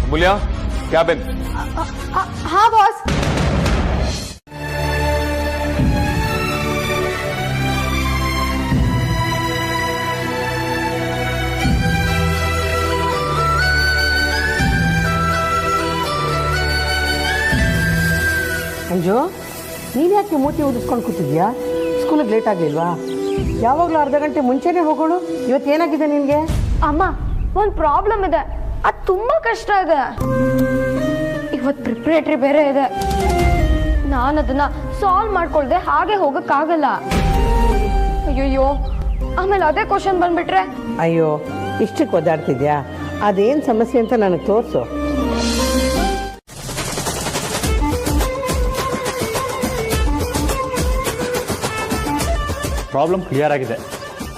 ಅಮೂಲ್ಯ, ಕ್ಯಾಬಿನ್. ಹಾ ಬಾಸ್. ಅಂಜು, ನೀನು ಯಾಕೆ ಮೂತಿ ಊದಿಸ್ಕೊಂಡು ಕೂತಿದ್ಯಾ? ಸ್ಕೂಲಿಗೆ ಲೇಟ್ ಆಗಲಿಲ್ವಾ? ಯಾವಾಗಲೂ ಅರ್ಧ ಗಂಟೆ ಮುಂಚೆನೇ ಹೋಗೋಣ. ಇವತ್ತು ಏನಾಗಿದೆ ನಿನಗೆ? ಅಮ್ಮ, ಒಂದು ಪ್ರಾಬ್ಲಮ್ ಇದೆ. ಅದು ತುಂಬ ಕಷ್ಟ ಇದೆ. ಇವತ್ತು ಪ್ರಿಪ್ರೇಟರಿ ಬೇರೆ ಇದೆ. ನಾನು ಅದನ್ನ ಸಾಲ್ವ್ ಮಾಡ್ಕೊಳ್ದೆ ಹಾಗೆ ಹೋಗಕ್ಕಾಗಲ್ಲ. ಅಯ್ಯೋ, ಆಮೇಲೆ ಅದೇ ಕ್ವಶನ್ ಬಂದ್ಬಿಟ್ರೆ? ಅಯ್ಯೋ, ಇಷ್ಟಕ್ಕೆ ಒದ್ದಾಡ್ತಿದ್ಯಾ? ಅದೇನು ಸಮಸ್ಯೆ ಅಂತ ನನಗೆ ತೋರಿಸು. ಪ್ರಾಬ್ಲಮ್ ಕ್ಲಿಯರ್ ಆಗಿದೆ.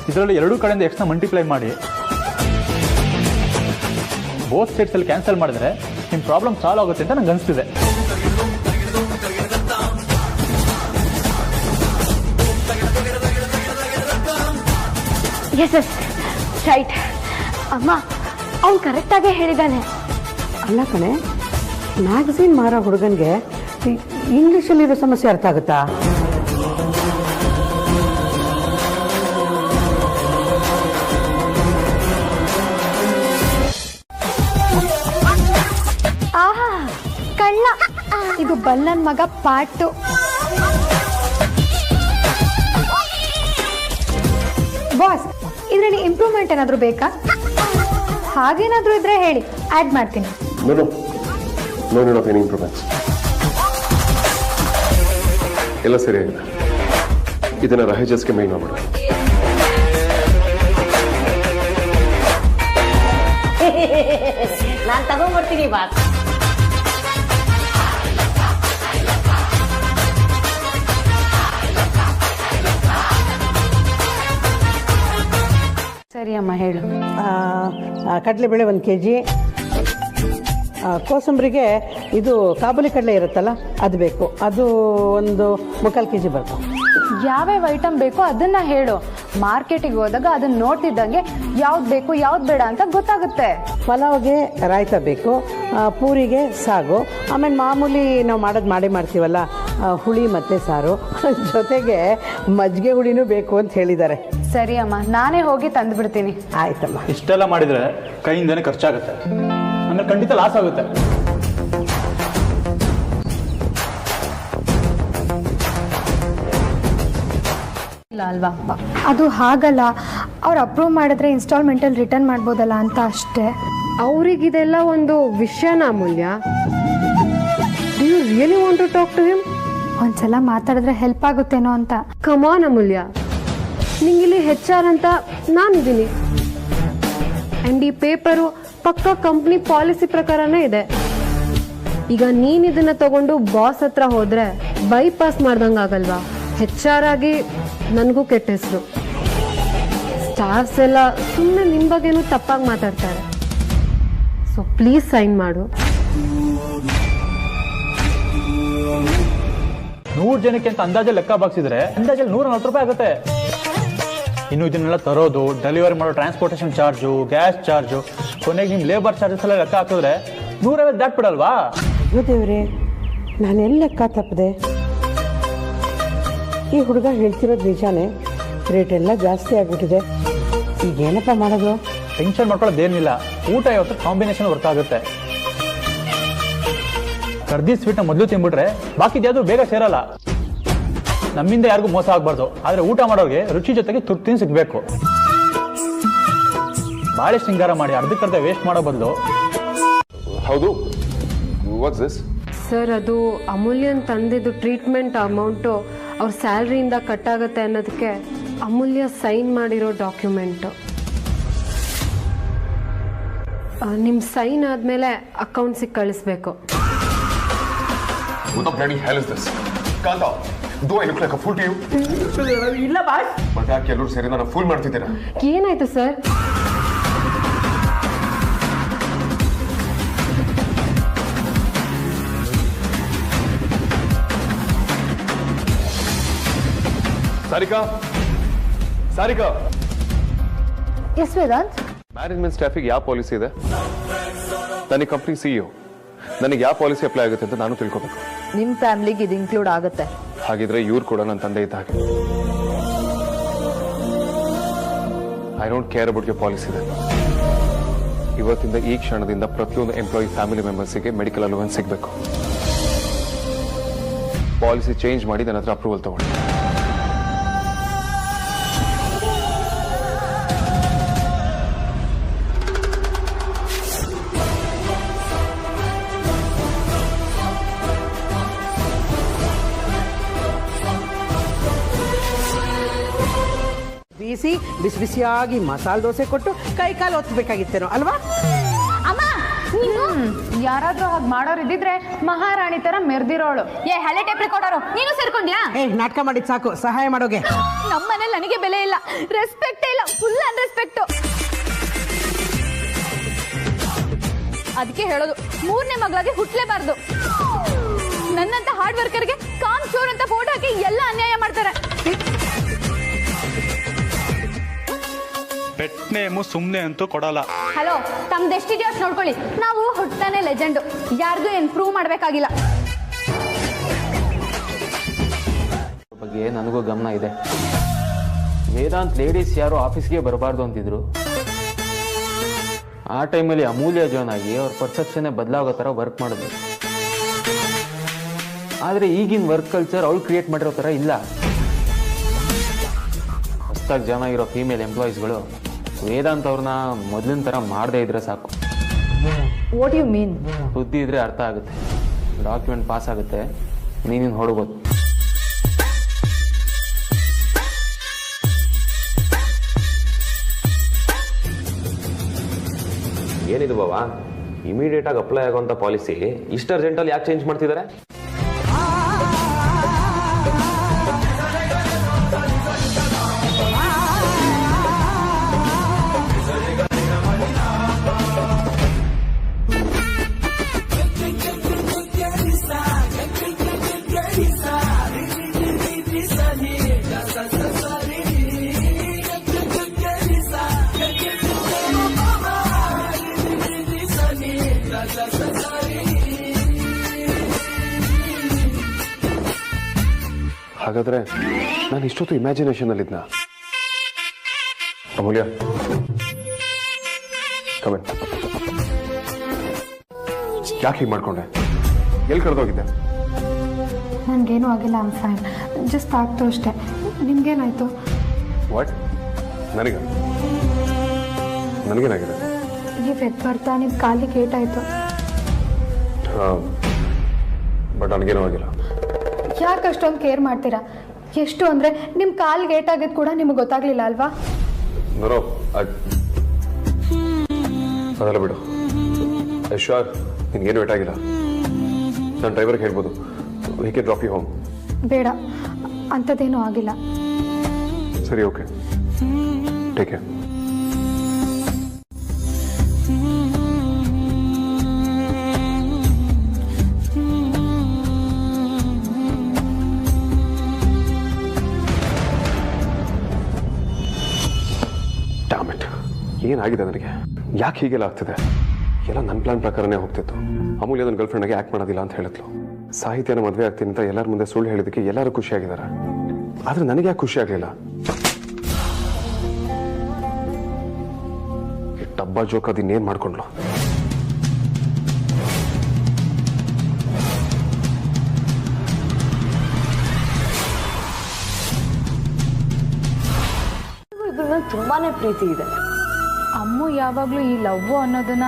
ಇದರಲ್ಲಿ ಎರಡೂ ಕಡೆಯಿಂದ ಎಕ್ಸ್ನ ಮಲ್ಟಿಪ್ಲೈ ಮಾಡಿ ಬೋತ್ ಸ್ಟೇಟ್ಸಲ್ಲಿ ಕ್ಯಾನ್ಸಲ್ ಮಾಡಿದ್ರೆ ನಿಮ್ಮ ಪ್ರಾಬ್ಲಮ್ ಸಾಲ್ವ್ ಆಗುತ್ತೆ ಅಂತ ನಂಗೆ ಅನಿಸ್ತಿದೆ. Yes yes right. ಅಮ್ಮ, ಅವ್ನು ಕರೆಕ್ಟಾಗೇ ಹೇಳಿದ್ದಾನೆ. ಅಲ್ಲ ಕಣೆ, ಮ್ಯಾಗಝಿನ್ ಮಾರೋ ಹುಡುಗನಿಗೆ ಇಂಗ್ಲೀಷಲ್ಲಿರೋ ಸಮಸ್ಯೆ ಅರ್ಥ ಆಗುತ್ತಾ? ಆಹಾ, ಕಳ್ಳ. ಇದು ಬಲ್ಲನ್ ಮಗ ಪಾರ್ಟ್ 2. ಇಂಪ್ರೂವ್ಮೆಂಟ್ ಏನಾದರೂ ಬೇಕಾ? ಹಾಗೇನಾದರೂ ಇದ್ರೆ ಹೇಳಿ, ಆ್ಯಡ್ ಮಾಡ್ತೀನಿ. No need of any improvements. ಎಲ್ಲ ಸರಿಯಾಗಿದೆ. ಇದನ್ನ ರಹೇಜಸ್ಗೆ ಮೈನ್ ಮಾಡ್ಬಿಡು. ನಾನು ತಗೊಂಡ್ಬರ್ತೀನಿ ಬಾಸ್. ಸರಿ ಅಮ್ಮ, ಹೇಳು. ಕಡಲೆಬೇಳೆ 1 kg, ಕೋಸಂಬರಿಗೆ ಇದು ಕಾಬೂಲಿ ಕಡಲೆ ಇರುತ್ತಲ್ಲ ಅದು ಬೇಕು, ಅದು ಒಂದು 3/4 kg ಬೇಕು. ಯಾವ್ಯಾವ ಐಟಮ್ ಬೇಕೋ ಅದನ್ನ ಹೇಳು. ಮಾರ್ಕೆಟಿಗೆ ಹೋದಾಗ ಅದನ್ನ ನೋಡ್ತಿದ್ದಂಗೆ ಯಾವ್ದು ಬೇಕು ಯಾವ್ದು ಬೇಡ ಅಂತ ಗೊತ್ತಾಗುತ್ತೆ. ಪಲಾವ್ಗೆ ರಾಯ್ತ ಬೇಕು, ಪೂರಿಗೆ ಸಾಗು, ಆಮೇಲೆ ಮಾಮೂಲಿ ನಾವು ಮಾಡೇ ಮಾಡ್ತೀವಲ್ಲ ಹುಳಿ ಮತ್ತು ಸಾರು, ಜೊತೆಗೆ ಮಜ್ಜಿಗೆ ಹುಳಿನೂ ಬೇಕು ಅಂತ ಹೇಳಿದ್ದಾರೆ. ಸರಿ ಅಮ್ಮ, ನಾನೇ ಹೋಗಿ ತಂದುಬಿಡ್ತೀನಿ. ಆಯ್ತಮ್ಮ. ಇಷ್ಟೆಲ್ಲ ಮಾಡಿದರೆ ಕೈಯಿಂದನೇ ಖರ್ಚಾಗುತ್ತೆ, ಅಂದರೆ ಖಂಡಿತ ಲಾಸ್ ಆಗುತ್ತೆ. ಇಲ್ಲ ಅಲ್ವಾ? ಅದು ಹಾಗಲ್ಲ, ಅವ್ರು ಅಪ್ರೂವ್ ಮಾಡಿದ್ರೆ ಇನ್ಸ್ಟಾಲ್ಮೆಂಟಲ್ಲಿ ರಿಟರ್ನ್ ಮಾಡ್ಬೋದಲ್ಲ ಅಂತ ಅಷ್ಟೇ. ಅವರಿಗಿದೆಲ್ಲ ಒಂದು ವಿಷಯನ Amulya. Do you really want to talk to him? ಒಂದ್ಸಲ ಮಾತಾಡಿದ್ರೆ ಹೆಲ್ಪ್ ಆಗುತ್ತೇನೋ ಅಂತ. ಕಮಾನ್ ಅಮೂಲ್ಯ, ನಿಂಗಿಲ್ಲಿ HR ಅಂತ ನಾನಿದ್ದೀನಿ. ಆ್ಯಂಡ್ ಈ ಪೇಪರು ಪಕ್ಕ ಕಂಪ್ನಿ ಪಾಲಿಸಿ ಪ್ರಕಾರನೇ ಇದೆ. ಈಗ ನೀನು ಇದನ್ನ ತಗೊಂಡು ಬಾಸ್ ಹತ್ರ ಹೋದ್ರೆ ಬೈಪಾಸ್ ಮಾಡ್ದಂಗೆ ಆಗಲ್ವಾ? HR ಆಗಿ ನನಗೂ ಕೆಟ್ಟ ಹೆಸರು. ಸ್ಟಾಫ್ಸ್ ಎಲ್ಲ ಸುಮ್ಮನೆ ನಿಮ್ಮ ಬಗ್ಗೆನೂ ತಪ್ಪಾಗಿ ಮಾತಾಡ್ತಾರೆ. ಸೊ ಪ್ಲೀಸ್ ಸೈನ್ ಮಾಡು. 100 ಜನಕ್ಕೆ ಅಂತ ಅಂದಾಜಲ್ಲಿ ಲೆಕ್ಕ ಬಾಗಿಸಿದ್ರೆ ಅಂದಾಜಲ್ಲಿ 140 ರೂಪಾಯಿ ಆಗುತ್ತೆ. ಇನ್ನು ಇದನ್ನೆಲ್ಲ ತರೋದು, ಡೆಲಿವರಿ ಮಾಡೋ ಟ್ರಾನ್ಸ್ಪೋರ್ಟೇಷನ್ ಚಾರ್ಜು, ಗ್ಯಾಸ್ ಚಾರ್ಜು, ಕೊನೆಗೆ ನಿಮ್ಮ ಲೇಬರ್ ಚಾರ್ಜಸ್ ಎಲ್ಲ ಲೆಕ್ಕ ಹಾಕಿದ್ರೆ 150 ದಾಟ್ಬಿಡಲ್ವಾ? ಅಯ್ಯೋ ದೇವ್ರೆ, ನಾನೆಲ್ಲ ಲೆಕ್ಕ ತಪ್ಪದೆ. ಈ ಹುಡುಗ ಹೇಳ್ತಿರೋದು ನಿಜಾನೇ, ರೇಟ್ ಎಲ್ಲ ಜಾಸ್ತಿ ಆಗ್ಬಿಟ್ಟಿದೆ. ಈಗೇನಪ್ಪ ಮಾಡೋದು? ಟೆನ್ಷನ್ ಮಾಡ್ಕೊಳ್ಳೋದೇನಿಲ್ಲ, ಊಟ ಇವತ್ತು ಕಾಂಬಿನೇಷನ್ ವರ್ಕ್ ಆಗುತ್ತೆ. ಕರ್ದಿ ಸ್ವೀಟ್ನ ಮೊದಲು ತಿನ್ಬಿಟ್ರೆ ಬಾಕಿದು ಯಾವುದು ಬೇಗ ಸೇರಲ್ಲ. ನಮ್ಮಿಂದ ಯಾರಿಗೂ ಮೋಸ ಆಗಬಾರ್ದು, ಆದರೆ ಊಟ ಮಾಡೋರಿಗೆ ರುಚಿ ಜೊತೆಗೆ ತೃಪ್ತಿನ ಸಿಗಬೇಕು. ಬಾಳೆ ಶೃಂಗಾರ ಮಾಡಿ ಅರ್ಧಕ್ಕರ್ಧ ವೇಸ್ಟ್ ಮಾಡೋ ಬದಲು. ಹೌದು, ವಾಟ್ಸ್ ದಿಸ್? ಸರ್, ಅದು ಅಮೂಲ್ಯನ್ ತಂದಿದ್ದು ಟ್ರೀಟ್ಮೆಂಟ್ ಅಮೌಂಟು ಅವ್ರ ಸ್ಯಾಲ್ರಿಯಿಂದ ಕಟ್ ಆಗುತ್ತೆ ಅನ್ನೋದಕ್ಕೆ ಅಮೂಲ್ಯ ಸೈನ್ ಮಾಡಿರೋ ಡಾಕ್ಯುಮೆಂಟು. ನಿಮ್ಮ ಸೈನ್ ಆದಮೇಲೆ ಅಕೌಂಟ್ಸಿಗೆ ಕಳಿಸ್ಬೇಕು. What the bloody hell is this? Kanta, do I look like a fool to you? ಇಲ್ಲ ಬಾಸ್. ಮತ್ತೆ ಯಾಕೆ ಎಲ್ಲರೂ ಸೇರಿ ನಾನು ಫೂಲ್ ಮಾಡ್ತಿದ್ದೀರಾ? ಏನಾಯ್ತು ಸರ್? ಸಾರಿಕಾ, ಎಸ್ ವೇದಾಂತ್? ಮ್ಯಾನೇಜ್ಮೆಂಟ್ ಸ್ಟಾಫಿಗೆ ಯಾವ ಪಾಲಿಸಿ ಇದೆ? ನನಗೆ ಕಂಪ್ನಿ CEO, ನನಗೆ ಯಾವ ಪಾಲಿಸಿ ಅಪ್ಲೈ ಆಗುತ್ತೆ ಅಂತ ನಾನು ತಿಳ್ಕೊಬೇಕು. ನಿಮ್ಮ ಫ್ಯಾಮಿಲಿಗೆ ಇದು ಇನ್ಕ್ಲೂಡ್ ಆಗುತ್ತೆ. ಹಾಗಿದ್ರೆ ಇವ್ರು ಕೂಡ ನನ್ನ ತಂದೆ ಇದ್ದ ಹಾಗೆ. I don't care about your policy ಇದೆ. ಇವತ್ತಿಂದ ಈ ಕ್ಷಣದಿಂದ ಪ್ರತಿಯೊಂದು ಎಂಪ್ಲಾಯಿ ಫ್ಯಾಮಿಲಿ ಮೆಂಬರ್ಸಿಗೆ ಮೆಡಿಕಲ್ ಅಲೋವೆನ್ಸ್ ಸಿಗಬೇಕು. ಪಾಲಿಸಿ ಚೇಂಜ್ ಮಾಡಿ ನನ್ನ ಹತ್ರ ಅಪ್ರೂವಲ್ ತಗೊಳ್ಳಿ. ಬಿಸಿ ಬಿಸಿಯಾಗಿ ಮಸಾಲೆ ದೋಸೆ ಕೊಟ್ಟು ಕೈ ಕಾಲು ಒತ್ತಬೇಕಾಗಿತ್ತೇನೋ ಅಲ್ವಾ? ಅಮ್ಮ, ಯಾರಾದ್ರೂ ಹಾಗೆ ಮಾಡೋರು ಇದ್ದಿದ್ರೆ ಮಹಾರಾಣಿ ತರ ಮೆರ್ದಿರೋಳು. ಹಳೆ ಟೇಪ್ ರೆಕಾರ್ಡರು ನೀನು ಸೇರ್ಕೊಂಡ್ಯಾ? ನಾಟಕ ಮಾಡಿದ್ ಸಾಕು, ಸಹಾಯ ಮಾಡೋಗೆ. ನಮ್ಮ ಮನೇಲಿ ನನಗೆ ಬೆಲೆ ಇಲ್ಲ, ರೆಸ್ಪೆಕ್ಟೇ ಇಲ್ಲ, ಫುಲ್ ಅನ್ರೆಸ್ಪೆಕ್ಟ್. ಅದಕ್ಕೆ ಹೇಳೋದು, 3ನೇ ಮಗಳಾಗಿ ಹುಟ್ಲೇಬಾರ್ದು. ನನ್ನಂತ ಹಾರ್ಡ್ ವರ್ಕರ್ಗೆ ಕಾಮ್ ಚೋರ್ ಅಂತ ಬೋರ್ಡ್ ಹಾಕಿ ಎಲ್ಲ ಅನ್ಯಾಯ ಮಾಡ್ತಾರೆ. ಪೆಟ್ ನೇಮು ಸುಮ್ಮನೆ ಅಂತೂ ಕೊಡಲ್ಲ. ಹಲೋ, ತಮ್ದೆಷ್ಟಿದೆಯೋ ಅಷ್ಟು ನೋಡ್ಕೊಳ್ಳಿ. ನಾವು ಹುಟ್ಟಾನೆ ಲೆಜೆಂಡು, ಯಾರ್ದು ಏನು ಪ್ರೂವ್ ಮಾಡಬೇಕಾಗಿಲ್ಲ. ಬಗ್ಗೆ ನನಗೂ ಗಮನ ಇದೆ. ವೇದಾಂತ್ ಲೇಡೀಸ್ ಯಾರು ಆಫೀಸ್ಗೆ ಬರಬಾರ್ದು ಅಂತಿದ್ರು. ಆ ಟೈಮಲ್ಲಿ ಅಮೂಲ್ಯ ಜಾಯ್ನ್ ಆಗಿ ಅವ್ರ ಪರ್ಸೆಪ್ಷನ್ನೇ ಬದಲಾಗೋ ಥರ ವರ್ಕ್ ಮಾಡಿದ್ರು. ಆದರೆ ಈಗಿನ ವರ್ಕ್ ಕಲ್ಚರ್ ಅವ್ರು ಕ್ರಿಯೇಟ್ ಮಾಡಿರೋ ಥರ ಇಲ್ಲ. ಹೊಸದಾಗಿ ಜಾಯ್ನ್ ಆಗಿರೋ ಫೀಮೇಲ್ ಎಂಪ್ಲಾಯೀಸ್ಗಳು ವೇದಾಂತ್ ಅವ್ರನ್ನ ಮೊದಲಿನ ಥರ ಮಾಡದೇ ಇದ್ರೆ ಸಾಕು. What you mean? ಬುದ್ಧಿ ಇದ್ರೆ ಅರ್ಥ ಆಗುತ್ತೆ, ಡಾಕ್ಯುಮೆಂಟ್ ಪಾಸ್ ಆಗುತ್ತೆ, ನೀನಿನ್ ಹೊಡ್ಬೋದು. ಏನಿದು ಬಾವಾ, ಇಮಿಡಿಯೇಟ್ ಆಗಿ ಅಪ್ಲೈ ಆಗುವಂಥ ಪಾಲಿಸಿ ಇಷ್ಟು ಅರ್ಜೆಂಟಲ್ಲಿ ಯಾಕೆ ಚೇಂಜ್ ಮಾಡ್ತಿದ್ದಾರೆ? ಹಾಗಾದ್ರೆ ನಾನು ಇಷ್ಟೊತ್ತು ಇಮ್ಯಾಜಿನೇಷನಲ್ಲಿದ್ನ? ಅಮೂಲ್ಯ, ಕಮೆಂಟ್. ಯಾಕೆ ಹೀಗೆ ಮಾಡ್ಕೊಂಡೆ? ಎಲ್ಲಿ ಕಳೆದೋಗಿದ್ದೆ? ನನಗೇನೂ ಆಗಿಲ್ಲ, ಐಮ್ ಫೈನ್. ಜಸ್ಟ್ ಆಗ್ತು ಅಷ್ಟೇ. ನಿಮ್ಗೇನಾಯ್ತು? ವಾಟ್? ನನಗೇನಾಗಿದೆ? ನೀವು ಎದ್ದು ಬರ್ತಾ ನಿಮ್ಮ ಕಾಲಿಗೆ ಏಟಾಯಿತು. ಹಾಂ, ಬಟ್ ನನಗೇನೂ ಆಗಿಲ್ಲ. ಯಾಕೆ ಅಷ್ಟೊಂದು ಕೇರ್ ಮಾಡ್ತೀರಾ? ಎಷ್ಟು ಅಂದರೆ ನಿಮ್ಮ ಕಾಲಿಗೆ ಏಟಾಗಿದ್ದು ಕೂಡ ನಿಮಗೆ ಗೊತ್ತಾಗಲಿಲ್ಲ ಅಲ್ವಾ? ನೋರೋ, ಅದೆಲ್ಲ ಬಿಡು. ಶೋರ್, ನಿನ್ಗೇನು ಏಟಾಗಿಲ್ಲ. ನಾನು ಡ್ರೈವರ್ಗೆ ಹೇಳ್ಬೋದು, he can drop you home. ಬೇಡ, ಅಂಥದ್ದೇನೂ ಆಗಿಲ್ಲ. ಸರಿ, ಓಕೆ, ಟೇಕ್ ಕೇರ್. ಏನಾಗಿದೆ ನನಗೆ? ಯಾಕೆ ಹೀಗೆಲ್ಲ ಆಗ್ತಿದೆ? ಎಲ್ಲ ನನ್ನ ಪ್ಲಾನ್ ಪ್ರಕಾರನೇ ಹೋಗ್ತಿತ್ತು. ಅಮೂಲ್ಯ ನನ್ನ ಗರ್ಲ್ಫ್ರೆಂಡ್ಗೆ ಆ್ಯಕ್ಟ್ ಮಾಡೋದಿಲ್ಲ ಅಂತ ಹೇಳಿದ್ಲು. ಸಾಹಿತ್ಯನ ಮದುವೆ ಆಗ್ತೀನಿ ಅಂತ ಎಲ್ಲರ ಮುಂದೆ ಸುಳ್ಳು ಹೇಳಿದಕ್ಕೆ ಎಲ್ಲರೂ ಖುಷಿಯಾಗಿದ್ದಾರೆ. ಆದರೆ ನನಗೆ ಯಾಕೆ ಖುಷಿ ಆಗಲಿಲ್ಲ? ಡಬ್ಬಾ ಜೋಕ್ ಅದನ್ನೇನು ಮಾಡ್ಕೊಂಡ್ಲು? ತುಂಬಾನೇ ಪ್ರೀತಿ ಇದೆ. ಅಮ್ಮು ಯಾವಾಗಲೂ ಈ ಲವ್ ಅನ್ನೋದನ್ನ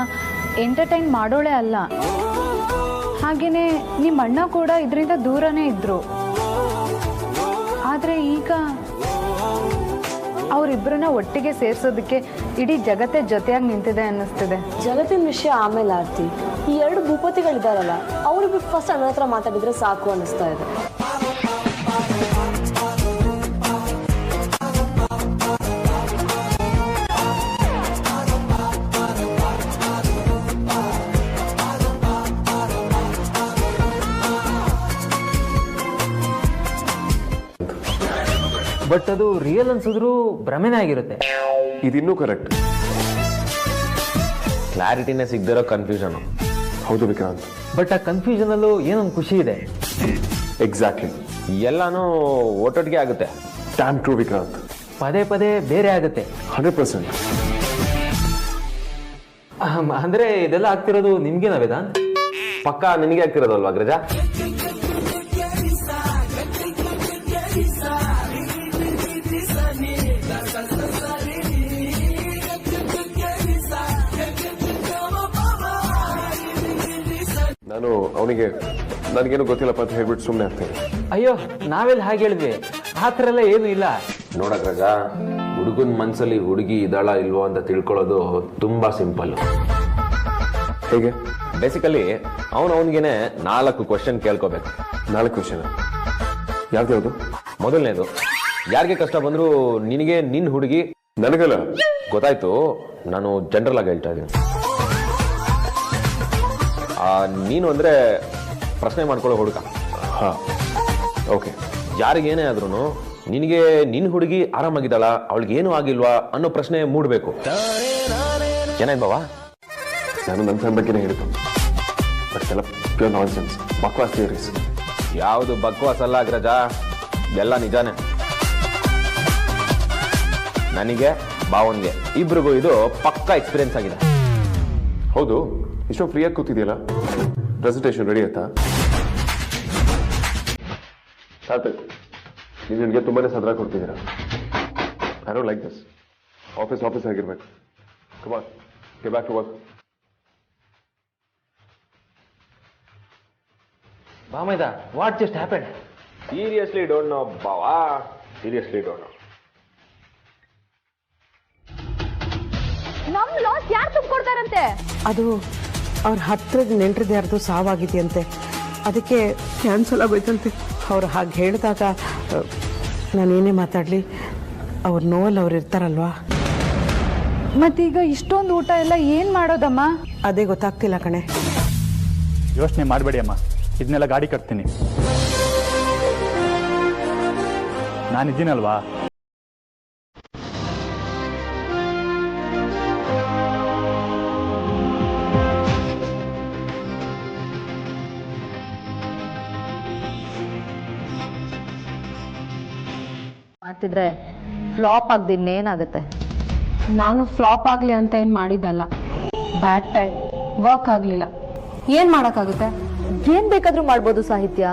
ಎಂಟರ್ಟೈನ್ ಮಾಡೋಳೆ ಅಲ್ಲ. ಹಾಗೇನೆ ನಿಮ್ಮ ಅಣ್ಣ ಕೂಡ ಇದರಿಂದ ದೂರನೇ ಇದ್ರು. ಆದರೆ ಈಗ ಅವರಿಬ್ಬರನ್ನ ಒಟ್ಟಿಗೆ ಸೇರಿಸೋದಕ್ಕೆ ಇಡೀ ಜಗತ್ತೇ ಜೊತೆಯಾಗಿ ನಿಂತಿದೆ ಅನ್ನಿಸ್ತಿದೆ. ಜಗತ್ತಿನ ವಿಷಯ ಆಮೇಲೆ ಆರ್ತಿ, ಈ ಎರಡು ಭೂಪತಿಗಳಿದ್ದಾರಲ್ಲ, ಅವ್ರಿಗೆ ಫಸ್ಟ್ ಅಣ್ಣ ಹತ್ರ ಮಾತಾಡಿದ್ರೆ ಸಾಕು ಅನ್ನಿಸ್ತಾ ಇದೆ. ಬಟ್ ಅದು ರಿಯಲ್ ಅನ್ಸಿದ್ರು ಭ್ರಮೆನೇ ಆಗಿರುತ್ತೆ. ಇದಿನ್ನೂ ಕರೆಕ್ಟ್. ಕ್ಲಾರಿಟಿನೇ ಸಿಗದಿರೋ ಕನ್ಫ್ಯೂಷನ್. ಹೌದು ವಿಕ್ರಾಂತ್, ಬಟ್ ಆ ಕನ್ಫ್ಯೂಷನ್ ಅಲ್ಲೂ ಏನೊಂದು ಖುಷಿ ಇದೆ. ಎಕ್ಸಾಕ್ಟ್ಲಿ, ಎಲ್ಲಾನು ಒಟ್ಟೊಟ್ಟಿಗೆ ಆಗುತ್ತೆ. Dam true Vikrant. ಪದೇ ಪದೇ ಬೇರೆ ಆಗುತ್ತೆ. 100%. ಅಂದ್ರೆ ಇದೆಲ್ಲ ಆಗ್ತಿರೋದು ನಿಮ್ಗೇನ ವೇದಾಂತ್? ಪಕ್ಕ ನಿನಗೆ ಆಗ್ತಿರೋದಲ್ವಾ ಅಗ್ರಜ? ನಾನು ಅವನಿಗೆ ನನಗೇನು ಗೊತ್ತಿಲ್ಲಪ್ಪ ಅಂತ ಹೇಳ್ಬಿಟ್ಟು ಸುಮ್ಮನೆ ಆಗ್ತೇನೆ. ಅಯ್ಯೋ, ನಾವೆಲ್ಲ ಹಾಗೆ ಹೇಳಿದ್ವಿ. ಆ ಥರ ಎಲ್ಲ ಏನು ಇಲ್ಲ. ನೋಡಕ್ರಜ, ಹುಡುಗನ ಮನ್ಸಲ್ಲಿ ಹುಡುಗಿ ಇದ್ದಾಳ ಇಲ್ವೋ ಅಂತ ತಿಳ್ಕೊಳ್ಳೋದು ತುಂಬಾ ಸಿಂಪಲ್. ಹೇಗೆ? ಬೇಸಿಕಲಿ ಅವನಿಗೇನೆ 4 ಕ್ವಶನ್ ಕೇಳ್ಕೋಬೇಕು. 4 ಕ್ವಶನ್? ಯಾವ್ದು? ಮೊದಲನೇದು, ಯಾರಿಗೆ ಕಷ್ಟ ಬಂದ್ರು ನಿನಗೆ ನಿನ್ ಹುಡುಗಿ. ನನಗಲ್ಲ. ಗೊತ್ತಾಯ್ತು, ನಾನು ಜನರಲ್ ಆಗಿ ಹೇಳ್ತಾ ಇದ್ದೀನಿ. ನೀನು ಅಂದ್ರೆ ಪ್ರಶ್ನೆ ಮಾಡ್ಕೊಳ್ಳೋ ಹುಡುಗ. ಹಾ, ಓಕೆ. ಯಾರಿಗೇನೇ ಆದ್ರೂ ನಿನಗೆ ನಿನ್ ಹುಡುಗಿ ಆರಾಮಾಗಿದ್ದಾಳ, ಅವಳಿಗೆ ಏನೂ ಆಗಿಲ್ವಾ ಅನ್ನೋ ಪ್ರಶ್ನೆ ಮೂಡಬೇಕು. ಏನಾಯ್ತು ಬಾವಾ? ನಾನು ನನ್ನ ಫ್ರೆಂಡ್ ಬಗ್ಗೆನೇ ಹೇಳಿದ್ದು. ಬಟ್ ಎಲ್ಲ ಪ್ಯೂರ್ ನಾನ್ಸೆನ್ಸ್, ಬಕ್ವಾಸ್ ಥಿಯರೀಸ್. ಯಾವುದು ಬಕ್ವಾಸ್ ಅಲ್ಲ ಅಗ್ರಜ, ಎಲ್ಲ ನಿಜಾನೇ. ನನಗೆ ಭಾವನ್ಗೆ ಇಬ್ರಿಗೂ ಇದು ಪಕ್ಕಾ ಎಕ್ಸ್ಪೀರಿಯನ್ಸ್ ಆಗಿದೆ. ಹೌದು, ಇಷ್ಟೊಂದು ಫ್ರೀಯಾಗಿ ಕೂತಿದೆಯಲ್ಲ, ಪ್ರೆಸೆಂಟೇಷನ್ ರೆಡಿ ಆಯ್ತಾ? ಸಾರ್ಥಕ್, ನೀವು ನನಗೆ ತುಂಬಾನೇ ಸದರ ಕೊಡ್ತಿದ್ದೀರಾ. I don't like this. Office ಆಗಿರ್ಬೇಕು. Come on, get back to work. ಬಾಮೈದ, what just happen? Seriously don't know, Baba. Seriously don't know. ನಮ್ ಲಾಸ್ ಯಾರು ತುಂಬಿಕೊಡ್ತಾರಂತೆ? ಅದು ಅವ್ರ ಹತ್ರದ ನೆಂಟ್ರದ್ದು ಯಾರ್ದು ಸಾವಾಗಿದೆಯಂತೆ, ಅದಕ್ಕೆ ಕ್ಯಾನ್ಸಲ್ ಆಗೋಯ್ತಂತೆ. ಅವ್ರು ಹಾಗೆ ಹೇಳಿದಾಗ ನಾನೇನೇ ಮಾತಾಡಲಿ, ಅವ್ರ ನೋವಲ್ಲಿ ಅವ್ರು ಇರ್ತಾರಲ್ವಾ. ಮತ್ತೀಗ ಇಷ್ಟೊಂದು ಊಟ ಎಲ್ಲ ಏನು ಮಾಡೋದಮ್ಮ? ಅದೇ ಗೊತ್ತಾಗ್ತಿಲ್ಲ ಕಣೆ. ಯೋಚನೆ ಮಾಡಬೇಡಿ ಅಮ್ಮ, ಇದನ್ನೆಲ್ಲ ಗಾಡಿ ಕಟ್ತೀನಿ. ನಾನಿದ್ದೀನಲ್ವಾ. ಮಾಡ್ತಿದ್ರೆ ಫ್ಲಾಪ್ ಆಗದೆ ಇನ್ನೇನಾಗುತ್ತೆ? ನಾನು ಫ್ಲಾಪ್ ಆಗಲಿ ಅಂತ ಏನು ಮಾಡಿದ್ದಲ್ಲ. ಬ್ಯಾಡ್ ಟೈಮ್, ವರ್ಕ್ ಆಗಲಿಲ್ಲ. ಏನು ಮಾಡೋಕ್ಕಾಗುತ್ತೆ? ಏನ್ ಬೇಕಾದ್ರೂ ಮಾಡ್ಬೋದು ಸಾಹಿತ್ಯ,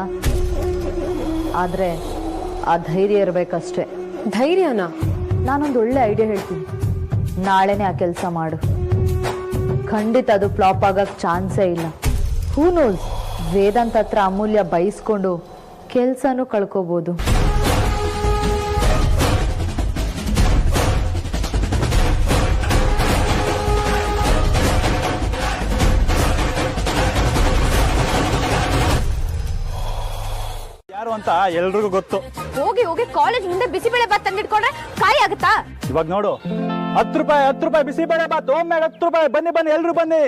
ಆದ್ರೆ ಆ ಧೈರ್ಯ ಇರಬೇಕಷ್ಟೇ. ಧೈರ್ಯನಾ? ನಾನೊಂದು ಒಳ್ಳೆ ಐಡಿಯಾ ಹೇಳ್ತೀನಿ, ನಾಳೆನೇ ಆ ಕೆಲಸ ಮಾಡು. ಖಂಡಿತ ಅದು ಫ್ಲಾಪ್ ಆಗಕ್ ಚಾನ್ಸೇ ಇಲ್ಲ. ಹೂ ನೋಸ್, ವೇದಾಂತ್ ಹತ್ರ ಅಮೂಲ್ಯ ಬೈಸ್ಕೊಂಡು ಕೆಲ್ಸನೂ ಕಳ್ಕೋಬಹುದು. ಯಾರು ಅಂತ ಎಲ್ರಿಗೂ ಗೊತ್ತು. ಹೋಗಿ ಹೋಗಿ ಕಾಲೇಜ್ ಮುಂದೆ ಬಿಸಿಬೇಳೆ ಬಾತ್ ತಂದಿಟ್ಕೊಂಡ್ರೆ ಕಾಯಿ ಆಗುತ್ತಾ? ಇವಾಗ ನೋಡು, 10 ರೂಪಾಯಿ ಬಿಸಿಬೇಳೆ ಬಾತ್ ಹೋಮ್ ಮೇಡ್ 10 ರೂಪಾಯಿ. ಬನ್ನಿ ಎಲ್ರು ಬನ್ನಿ.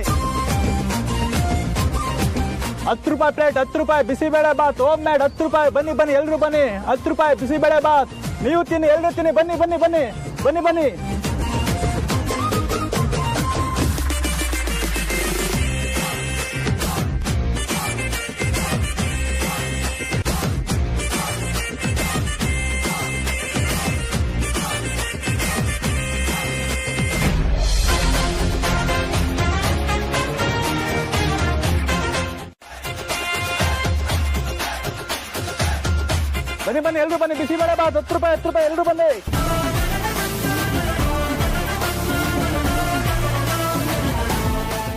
10 ರೂಪಾಯಿ ಪ್ಲೇಟ್, 10 ರೂಪಾಯಿ ಬಿಸಿಬೇಳೆ ಬಾತ್ ಹೋಮ್ ಮೇಡ್ 10 ರೂಪಾಯಿ. ಬನ್ನಿ ಎಲ್ರು ಬನ್ನಿ. 10 ರೂಪಾಯಿ ಬಿಸಿಬೇಳೆ ಬಾತ್, ನೀವು ತಿನ್ನಿ, ಎಲ್ರು ತಿನ್ನಿ. ಬನ್ನಿ. ಬನ್ನಿ ಎಲ್ರು ಬನ್ನಿ. ಬಿಸಿಬೇಳೆ ಬಾತ್ 10 ರೂಪಾಯಿ ಎಲ್ರು ಬನ್ನಿ.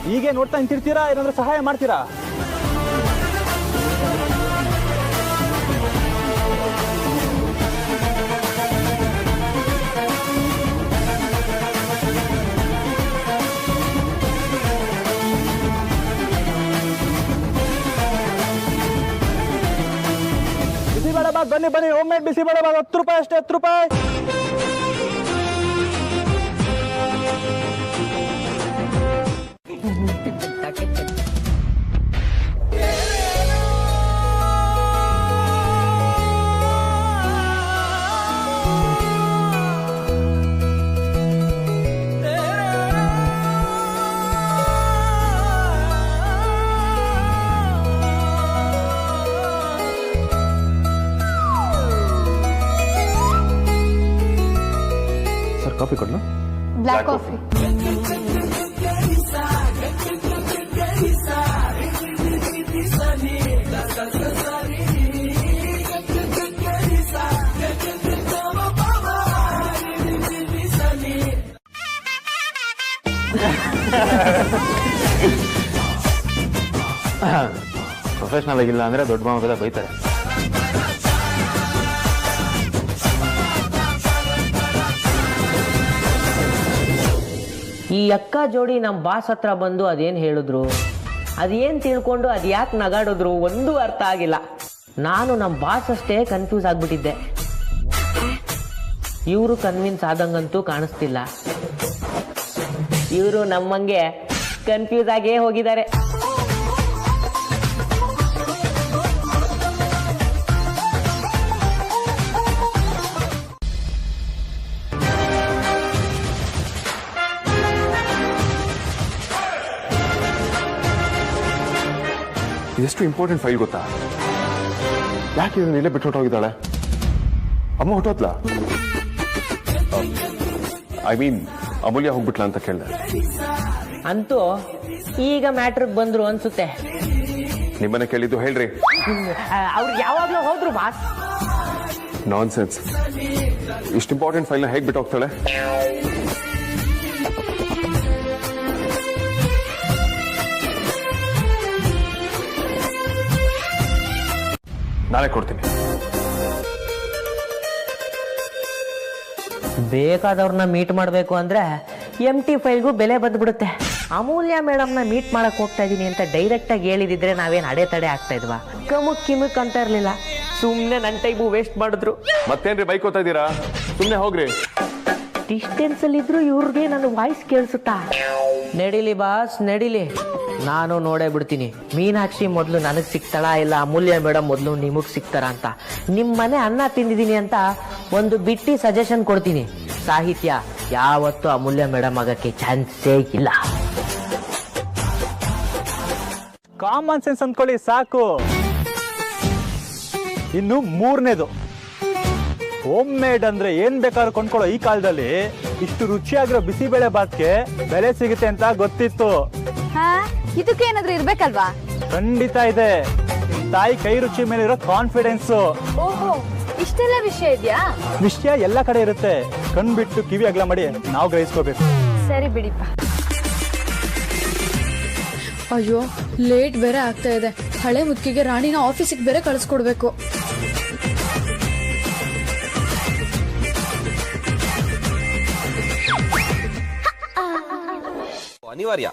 ಹೀಗೆ ನೋಡ್ತಾ ನಿಂತಿರ್ತೀರಾ, ಏನಾದ್ರೂ ಸಹಾಯ ಮಾಡ್ತೀರಾ? ಬಿಸಿಬೇಳೆ ಬಾತ್ ಬನ್ನಿ. ಹೋಮ್ ಮೇಡ್ ಬಿಸಿಬೇಳೆ ಬಾತ್ 10 ರೂಪಾಯಿ ಅಷ್ಟೇ. 10 ರೂಪಾಯಿ. ಕಾಫಿ ಕೊಡ್ಲಾ? Black coffee. ಪ್ರೊಫೆಷನಲ್ ಆಗಿಲ್ಲ ಅಂದ್ರೆ ದೊಡ್ಡ ಮಾಮೂಲ ಬೈತಾರೆ. ಈ ಅಕ್ಕ ಜೋಡಿ ನಮ್ಮ ಬಾಸ್ ಹತ್ರ ಬಂದು ಅದೇನು ಹೇಳಿದ್ರು, ಅದೇನು ತಿಳ್ಕೊಂಡು ಅದು ಯಾಕೆ ನಗಾಡಿದ್ರು ಒಂದೂ ಅರ್ಥ ಆಗಿಲ್ಲ. ನಾನು ನಮ್ಮ ಬಾಸ್ ಅಷ್ಟೇ ಕನ್ಫ್ಯೂಸ್ ಆಗಿಬಿಟ್ಟಿದ್ದೆ. ಇವರು ಕನ್ವಿನ್ಸ್ ಆದಂಗಂತೂ ಕಾಣಿಸ್ತಿಲ್ಲ. ಇವರು ನಮ್ಮಂಗೆ ಕನ್ಫ್ಯೂಸ್ ಆಗೇ ಹೋಗಿದ್ದಾರೆ. ಇದೆಷ್ಟು ಇಂಪಾರ್ಟೆಂಟ್ ಫೈಲ್ ಗೊತ್ತಾ? ಯಾಕೆ ಇದನ್ನ ಇಲ್ಲೇ ಬಿಟ್ಟು ಹೊಟ್ಟೋಗಿದ್ದಾಳೆ? ಅಮ್ಮ ಹೊಟ್ಟೋದ್ಲ? ಐ ಮೀನ್ ಅಮೂಲ್ಯ ಹೋಗ್ಬಿಟ್ಲ ಅಂತ ಕೇಳಿದೆ. ಅಂತೂ ಈಗ ಮ್ಯಾಟ್ರಿಗೆ ಬಂದ್ರು ಅನ್ಸುತ್ತೆ. ನಿಮ್ಮನ್ನ ಕೇಳಿದ್ದು ಹೇಳ್ರಿ. ಅವ್ರು ಯಾವಾಗ್ಲೂ ಹೋದ್ರು ಬಾಸ್. ನಾನ್ ಸೆನ್ಸ್. ಇಷ್ಟು ಇಂಪಾರ್ಟೆಂಟ್ ಫೈಲ್ನ ಹೇಗೆ ಬಿಟ್ಟು ಹೋಗ್ತಾಳೆ? ನಾಳೆ ಕೊಡ್ತೀನಿ. ಬೇಕಾದವ್ರನ್ನ ಮೀಟ್ ಮಾಡಬೇಕು ಅಂದರೆ MT ಫೈಲ್ಗೂ ಬೆಲೆ ಬಂದ್ಬಿಡುತ್ತೆ. ಅಮೂಲ್ಯ ಮೇಡಮ್ನ ಮೀಟ್ ಮಾಡಕ್ಕೆ ಹೋಗ್ತಾ ಇದ್ದೀನಿ ಅಂತ ಡೈರೆಕ್ಟಾಗಿ ಹೇಳಿದಿದ್ರೆ ನಾವೇನು ಅಡೆತಡೆ ಆಗ್ತಾ ಇದ್ವಾ? ಕಿಮುಕ್ ಅಂತ ಇರಲಿಲ್ಲ. ಸುಮ್ಮನೆ ನನ್ನ ಟೈಮು ವೇಸ್ಟ್ ಮಾಡಿದ್ರು. ಮತ್ತೇನ್ರಿ ಬೈಕೋತಾ ಇದ್ದೀರಾ? ಸುಮ್ಮನೆ ಹೋಗ್ರಿ. ಡಿಸ್ಟೆನ್ಸಲ್ಲಿದ್ರು ಇವ್ರಿಗೆ ನನ್ನ ವಾಯ್ಸ್ ಕೇಳಿಸುತ್ತಾ? ನಡೀಲಿ ಬಾಸ್, ನಡೀಲಿ. ನಾನು ನೋಡೇ ಬಿಡ್ತೀನಿ ಮೀನಾಕ್ಷಿ ಮೊದಲು ನನಗೆ ಸಿಗ್ತಾಳ ಇಲ್ಲ ಅಮೂಲ್ಯ ಮೇಡಮ್ ಮೊದಲು ನಿಮಗೆ ಸಿಗ್ತಾರ ಅಂತ. ನಿಮ್ಮ ಮನೆ ಅನ್ನ ತಿಂದಿದ್ದೀನಿ ಅಂತ ಒಂದು ಬಿಟ್ಟಿ ಸಜೆಷನ್ ಕೊಡ್ತೀನಿ. ಸಾಹಿತ್ಯ ಯಾವತ್ತೂ ಅಮೂಲ್ಯ ಮೇಡಮ್ ಆಗಕ್ಕೆ ಚಾನ್ಸೇ ಇಲ್ಲ. ಕಾಮನ್ ಸೆನ್ಸ್ ಅಂದ್ಕೊಳ್ಳಿ ಸಾಕು. ಇನ್ನು ಮೂರನೇದು, ಹೋಮ್ ಮೇಡ್ ಅಂದ್ರೆ ಏನ್ ಬೇಕಾದ್ರೂ ಕೊಂಡ್ಕೊಳ್ಳೋ ಈ ಕಾಲದಲ್ಲಿ ಇಷ್ಟು ರುಚಿಯಾಗಿರೋ ಬಿಸಿಬೇಳೆ ಬಾತ್ಗೆ ಬೆಲೆ ಸಿಗುತ್ತೆ ಅಂತ ಗೊತ್ತಿತ್ತು. ಇದಕ್ಕೆ ಏನಾದ್ರೂ ಇರ್ಬೇಕಲ್ವಾ? ಖಂಡಿತ ಇದೆ. ತಾಯಿ ಕೈ ರುಚಿ ಮೇಲೆ ಇರೋ ಕಾನ್ಫಿಡೆನ್ಸ್. ಓಹೋ, ಇಷ್ಟೆಲ್ಲ ವಿಷಯ ಇದೆಯಾ? ವಿಷಯ ಎಲ್ಲ ಕಡೆ ಇರುತ್ತೆ. ಕಣ್ಬಿಟ್ಟು ಕಿವಿ ಅಗಲ ಮಾಡಿ ನಾವು ಗ್ರಹಿಸ್ಕೋಬೇಕು. ಸರಿ ಬಿಡಿಪ್ಪ. ಅಯ್ಯೋ, ಲೇಟ್ ಬೇರೆ ಆಗ್ತಾ ಇದೆ. ಹಳೆ ಮುತ್ತಿಗೆ ರಾಣಿನ ಆಫೀಸಿಗೆ ಬೇರೆ ಕಳಿಸ್ಕೊಡ್ಬೇಕು. ಅನಿವಾರ್ಯ,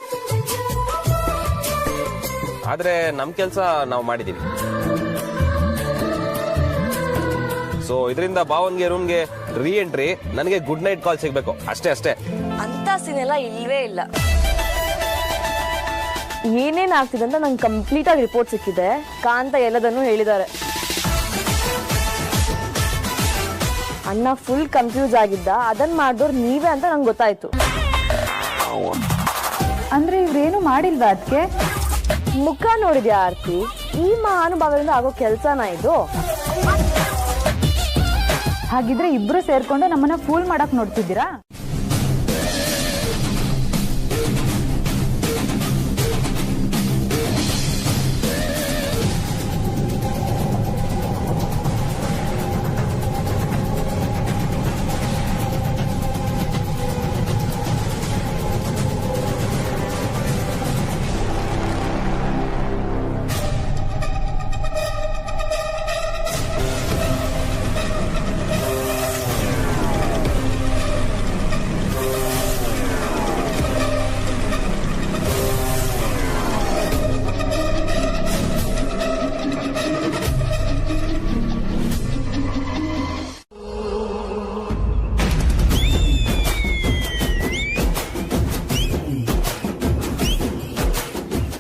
ಆದ್ರೆ ನಮ್ ಕೆಲ್ಸ ನಾವು ಮಾಡಿದೀವಿ. ಸೊ ಇದರಿಂದ ಭಾವನ್ಗೆ ರೂಮ್ಗೆ ರೀ ಎಂಟ್ರಿ, ನನಗೆ ಗುಡ್ ನೈಟ್ ಕಾಲ್ ಸಿಗ್ಬೇಕು ಅಷ್ಟೇ ಅಷ್ಟೇ. ಅಂತ ಸೀನೆಲ್ಲ ಇಲ್ವೇ ಇಲ್ಲ. ಏನೇನ್ ಆಗ್ತಿದೆ ಅಂತ ನಂಗೆ ಕಂಪ್ಲೀಟ್ ಆಗಿ ರಿಪೋರ್ಟ್ ಸಿಕ್ಕಿದೆ. ಕಾಂತ ಎಲ್ಲದನ್ನು ಹೇಳಿದ್ದಾರೆ. ಅಣ್ಣ ಫುಲ್ ಕನ್ಫ್ಯೂಸ್ ಆಗಿದ್ದ. ಅದನ್ನ ಮಾಡಿದವ್ರು ನೀವೇ ಅಂತ ನಂಗೆ ಗೊತ್ತಾಯ್ತು. ಅಂದ್ರೆ ಇವ್ರೇನು ಮಾಡಿಲ್ವಾ ಅದಕ್ಕೆ? ಮುಖ ನೋಡಿದ್ಯಾ ಆರ್ತಿ? ಈ ಮಹಾನುಭಾವದಿಂದ ಆಗೋ ಕೆಲ್ಸನ ಇದು? ಹಾಗಿದ್ರೆ ಇಬ್ರು ಸೇರ್ಕೊಂಡು ನಮ್ಮನ್ನ ಫೂಲ್ ಮಾಡಕ್ ನೋಡ್ತಿದ್ದೀರಾ?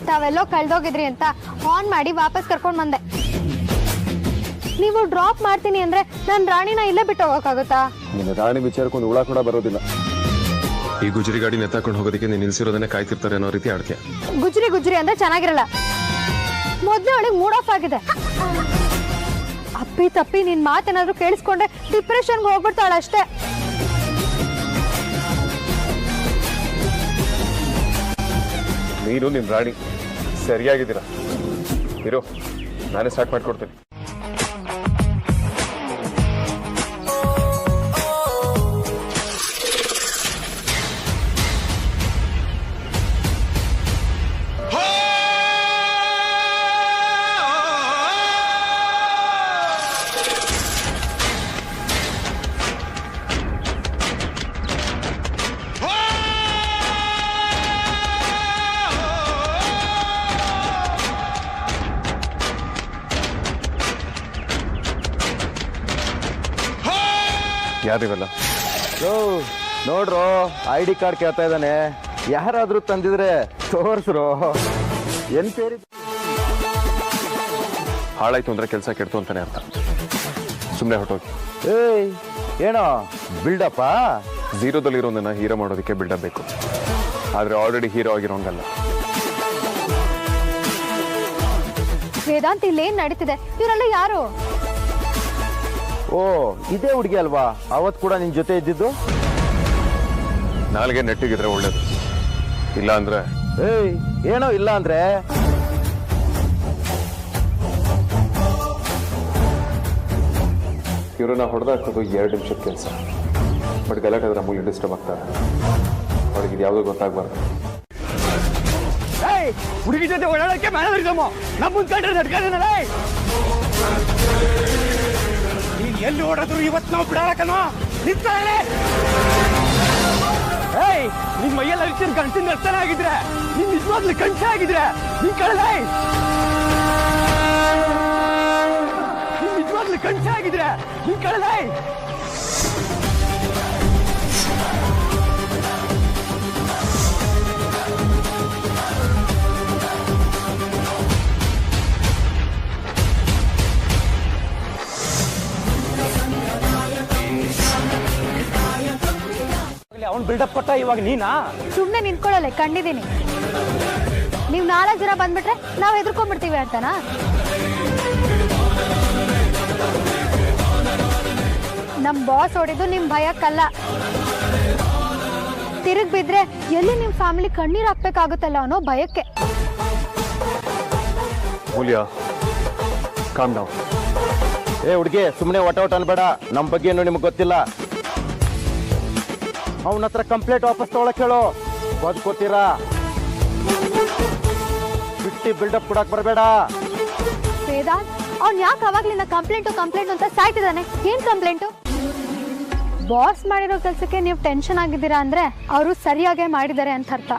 ತಾವೆಲ್ಲೋ ಕಳ್ದೋಗಿದ್ರಿ ಅಂತ ಆನ್ ಮಾಡಿ ವಾಪಸ್ ಕರ್ಕೊಂಡ್ ಬಂದೆ. ನೀವು ಡ್ರಾಪ್ ಮಾಡ್ತೀನಿ ಅಂದ್ರೆ ನಾನು ರಾಣಿನ ಇಲ್ಲೇ ಬಿಟ್ಟು ಹೋಗಕ್ಕಾಗುತ್ತಾ? ನಿನ್ನ ರಾಣಿ ವಿಚಾರಕ್ಕೊಂದು ಹುಳ ಕೂಡ ಬರೋದಿಲ್ಲ. ಈ ಗುಜರಿ ಗಾಡಿ ನೆತ್ತಾಕೊಂಡು ಹೋಗೋದಕ್ಕೆ ನೀನು ನಿಲ್ಸಿರೋದನ್ನೇ ಕಾಯ್ತಿರ್ತಾರೆ ಅನ್ನೋ ರೀತಿ ಆಡ್ತೀಯ. ಗುಜ್ರಿ ಅಂದ್ರೆ ಚೆನ್ನಾಗಿರಲ್ಲ. ಮೊದ್ಲೇ ಅವಳಿಗೆ ಮೂಡ್ ಆಫ್ ಆಗಿದೆ. ಅಪ್ಪಿ ತಪ್ಪಿ ನಿನ್ ಮಾತೇನಾದ್ರೂ ಕೇಳಿಸ್ಕೊಂಡ್ರೆ ಡಿಪ್ರೆಷನ್ಗೆ ಹೋಗ್ಬಿಡ್ತಾಳ ಅಷ್ಟೇ. ನೀನು ನಿಮ್ ರಾಣಿ ಸರಿಯಾಗಿದ್ದೀರಾ. ಇರೋ, ನಾನೇ ಸ್ಟಾರ್ಟ್ ಮಾಡ್ಕೊಡ್ತೀನಿ. ಯಾರಿವಲ್ಲ? ನೋಡ್ರೋ, ID ಕಾರ್ಡ್ ಕೇಳ್ತಾ ಇದ್ದಾನೆ. ಯಾರಾದ್ರೂ ತಂದಿದ್ರೆ ತೋರ್ಸ್ರು. ಏನ್ ಸೇರಿ ಹಾಳಾಯ್ತು ಅಂದ್ರೆ ಕೆಲಸ ಕೆಡ್ತು ಅಂತಾನೆ ಅರ್ಥ. ಸುಮ್ಮನೆ ಹೊಟ್ಟೋಗಿ. ಏಯ್, ಏನೋ ಬಿಲ್ಡಪ್ಪ? ಝೀರೋದಲ್ಲಿರೋ ನನ್ನ ಹೀರೋ ಮಾಡೋದಕ್ಕೆ ಬಿಲ್ಡಪ್ ಬೇಕು, ಆದ್ರೆ ಆಲ್ರೆಡಿ ಹೀರೋ ಆಗಿರೋಂಗಲ್ಲ. ವೇದಾಂತ್ ಇಲ್ಲೇನ್ ನಡೀತಿದೆ? ಇವರೆಲ್ಲ ಯಾರು? ಓ, ಇದೇ ಹುಡುಗಿ ಅಲ್ವಾ ಅವತ್ ಕೂಡ ನಿನ್ ಜೊತೆ ಇದ್ದಿದ್ದು? ನಾಲ್ಗೆ ನೆಟ್ಟಿಗಿದ್ರೆ ಒಳ್ಳೇದು. ಇಲ್ಲ ಅಂದ್ರೆ ಏಯ್, ಏನೋ ಇಲ್ಲ ಅಂದ್ರೆ ಇವ್ರನ್ನ ಹೊಡೆದಾಕೋದು 2 ನಿಮಿಷದ ಕೆಲಸ. ಬಟ್ ಗಲಾಟೆ ಆದ್ರೆ ಅಮೂಲ್ಯ ಡಿಸ್ಟರ್ಬ್ ಆಗ್ತಾರೆ. ಅವ್ರಿಗೆ ಇದು ಯಾವುದೋ ಗೊತ್ತಾಗ್ಬಾರ್ದು. ಹುಡುಗಿ ಜೊತೆ ಓಡಾಡಕ್ಕೆ ಮ್ಯಾನೇಜರ್ ನಮ್ಮ ಮುಂದ್ಕೊಂಡ್ರೆ ನಡ್ಕೊಂಡ್ರೆ ನೀನ್ ಎಲ್ಲಿ ಓಡಿದ್ರು ಇವತ್ತು ನಾವು ಬಿಡಾಕನೋ ನಿಂತಾಳೆ. ಏಯ್ ನಿನ್ ಮೈಯಲ್ಲಿ ಅರಿಸಿದ ಗಂಟಿನ ರಕ್ತನ ಆಗಿದ್ರೆ ನಿನ್ ನಿಜವಾಗ್ಲು ಕಂಠ ಆಗಿದ್ರೆ ನೀನ್ ಕಳಲೇ. ನಿನ್ ನಿಜವಾಗ್ಲು ಕಂಠ ಆಗಿದ್ರೆ ನೀನ್ ಕಳಲೇ. ಅವ್ನು ಬಿಲ್ಡಪ್ ಕೊಟ್ಟ, ಇವಾಗ ನೀನಾ? ಸುಮ್ಮನೆ ನಿಂತ್ಕೊಳ್ಳಲ್ಲ, ಕಂಡಿದ್ದೀನಿ. ನೀವು 4 ಜನ ಬಂದ್ಬಿಟ್ರೆ ನಾವು ಹೆದರ್ಕೊಂಡ್ಬಿಡ್ತೀವಿ ಅಂತನಾ? ನಮ್ ಬಾಸ್ ಹೊಡಿದು ನಿಮ್ ಭಯಕ್ಕಲ್ಲ. ತಿರುಗ್ ಬಿದ್ರೆ ಎಲ್ಲಿ ನಿಮ್ ಫ್ಯಾಮಿಲಿ ಕಣ್ಣೀರ್ ಹಾಕ್ಬೇಕಾಗುತ್ತಲ್ಲ ಅನ್ನೋ ಭಯಕ್ಕೆ. ಹುಡುಗಿ ಸುಮ್ಮನೆ ಒಟ ಅನ್ಬೇಡ. ನಮ್ ಬಗ್ಗೆ ಏನು ನಿಮ್ಗೆ ಗೊತ್ತಿಲ್ಲ. ಅವನ ಹತ್ರ ಕಂಪ್ಲೇಂಟ್ ವಾಪಸ್ ತಗೊಳಕ್ ಹೇಳು. ಬದುಕೋತೀರಾ? ಬಿಟ್ಟಿ ಬಿಲ್ಡಪ್ ಕೊಡಕ್ ಬರಬೇಡ. ವೇದಾಂತ್ ಅವ್ನ್ ಯಾಕೆ ಅವಾಗ್ಲಿಂದ ಕಂಪ್ಲೇಂಟ್ ಅಂತ ಸಾಯ್ತಿದ್ದಾನೆ? ಏನ್ ಕಂಪ್ಲೇಂಟು? ಬಾಸ್ ಮಾಡಿರೋ ಕೆಲ್ಸಕ್ಕೆ ನೀವು ಟೆನ್ಷನ್ ಆಗಿದ್ದೀರಾ ಅಂದ್ರೆ ಅವರು ಸರಿಯಾಗೇ ಮಾಡಿದ್ದಾರೆ ಅಂತ ಅರ್ಥ.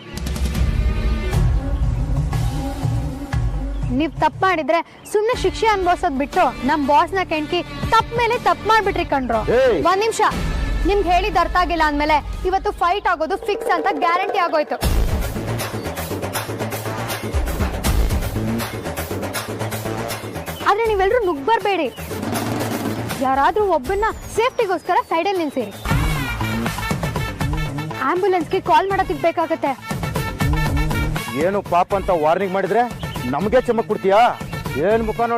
ನೀವ್ ತಪ್ಪು ಮಾಡಿದ್ರೆ ಸುಮ್ನೆ ಶಿಕ್ಷೆ ಅನ್ಭವಿಸೋದ್ ಬಿಟ್ಟು ನಮ್ ಬಾಸ್ನ ಕೆಣ್ಕಿ ತಪ್ಪ ಮೇಲೆ ತಪ್ಪು ಮಾಡ್ಬಿಟ್ರಿ ಕಣ್ರು. 1 ನಿಮಿಷ. ನಿಮ್ಗೆ ಹೇಳಿದ ಅರ್ಥ ಆಗಿಲ್ಲ ಅಂದ್ಮೇಲೆ ಇವತ್ತು ಫೈಟ್ ಆಗೋದು ಫಿಕ್ಸ್ ಅಂತ ಗ್ಯಾರಂಟಿ ಆಗೋಯ್ತು. ಆದ್ರೆ ನೀವೆಲ್ಲರೂ ನುಗ್ಬರ್ಬೇಡಿ. ಯಾರಾದ್ರೂ ಒಬ್ಬನ್ನ ಸೇಫ್ಟಿಗೋಸ್ಕರ ಸೈಡಲ್ಲಿ ನಿಲ್ಸಿರಿ. ಆಂಬ್ಯುಲೆನ್ಸ್ಗೆ ಕಾಲ್ ಮಾಡೋದಕ್ಕೆ ಬೇಕಾಗತ್ತೆ. ಏನು ಪಾಪ ಅಂತ ವಾರ್ನಿಂಗ್ ಮಾಡಿದ್ರೆ ನಮಗೆ ಚಮಕ್ ಕೊಡ್ತೀಯಾ? ಏನ್ ಮುಖ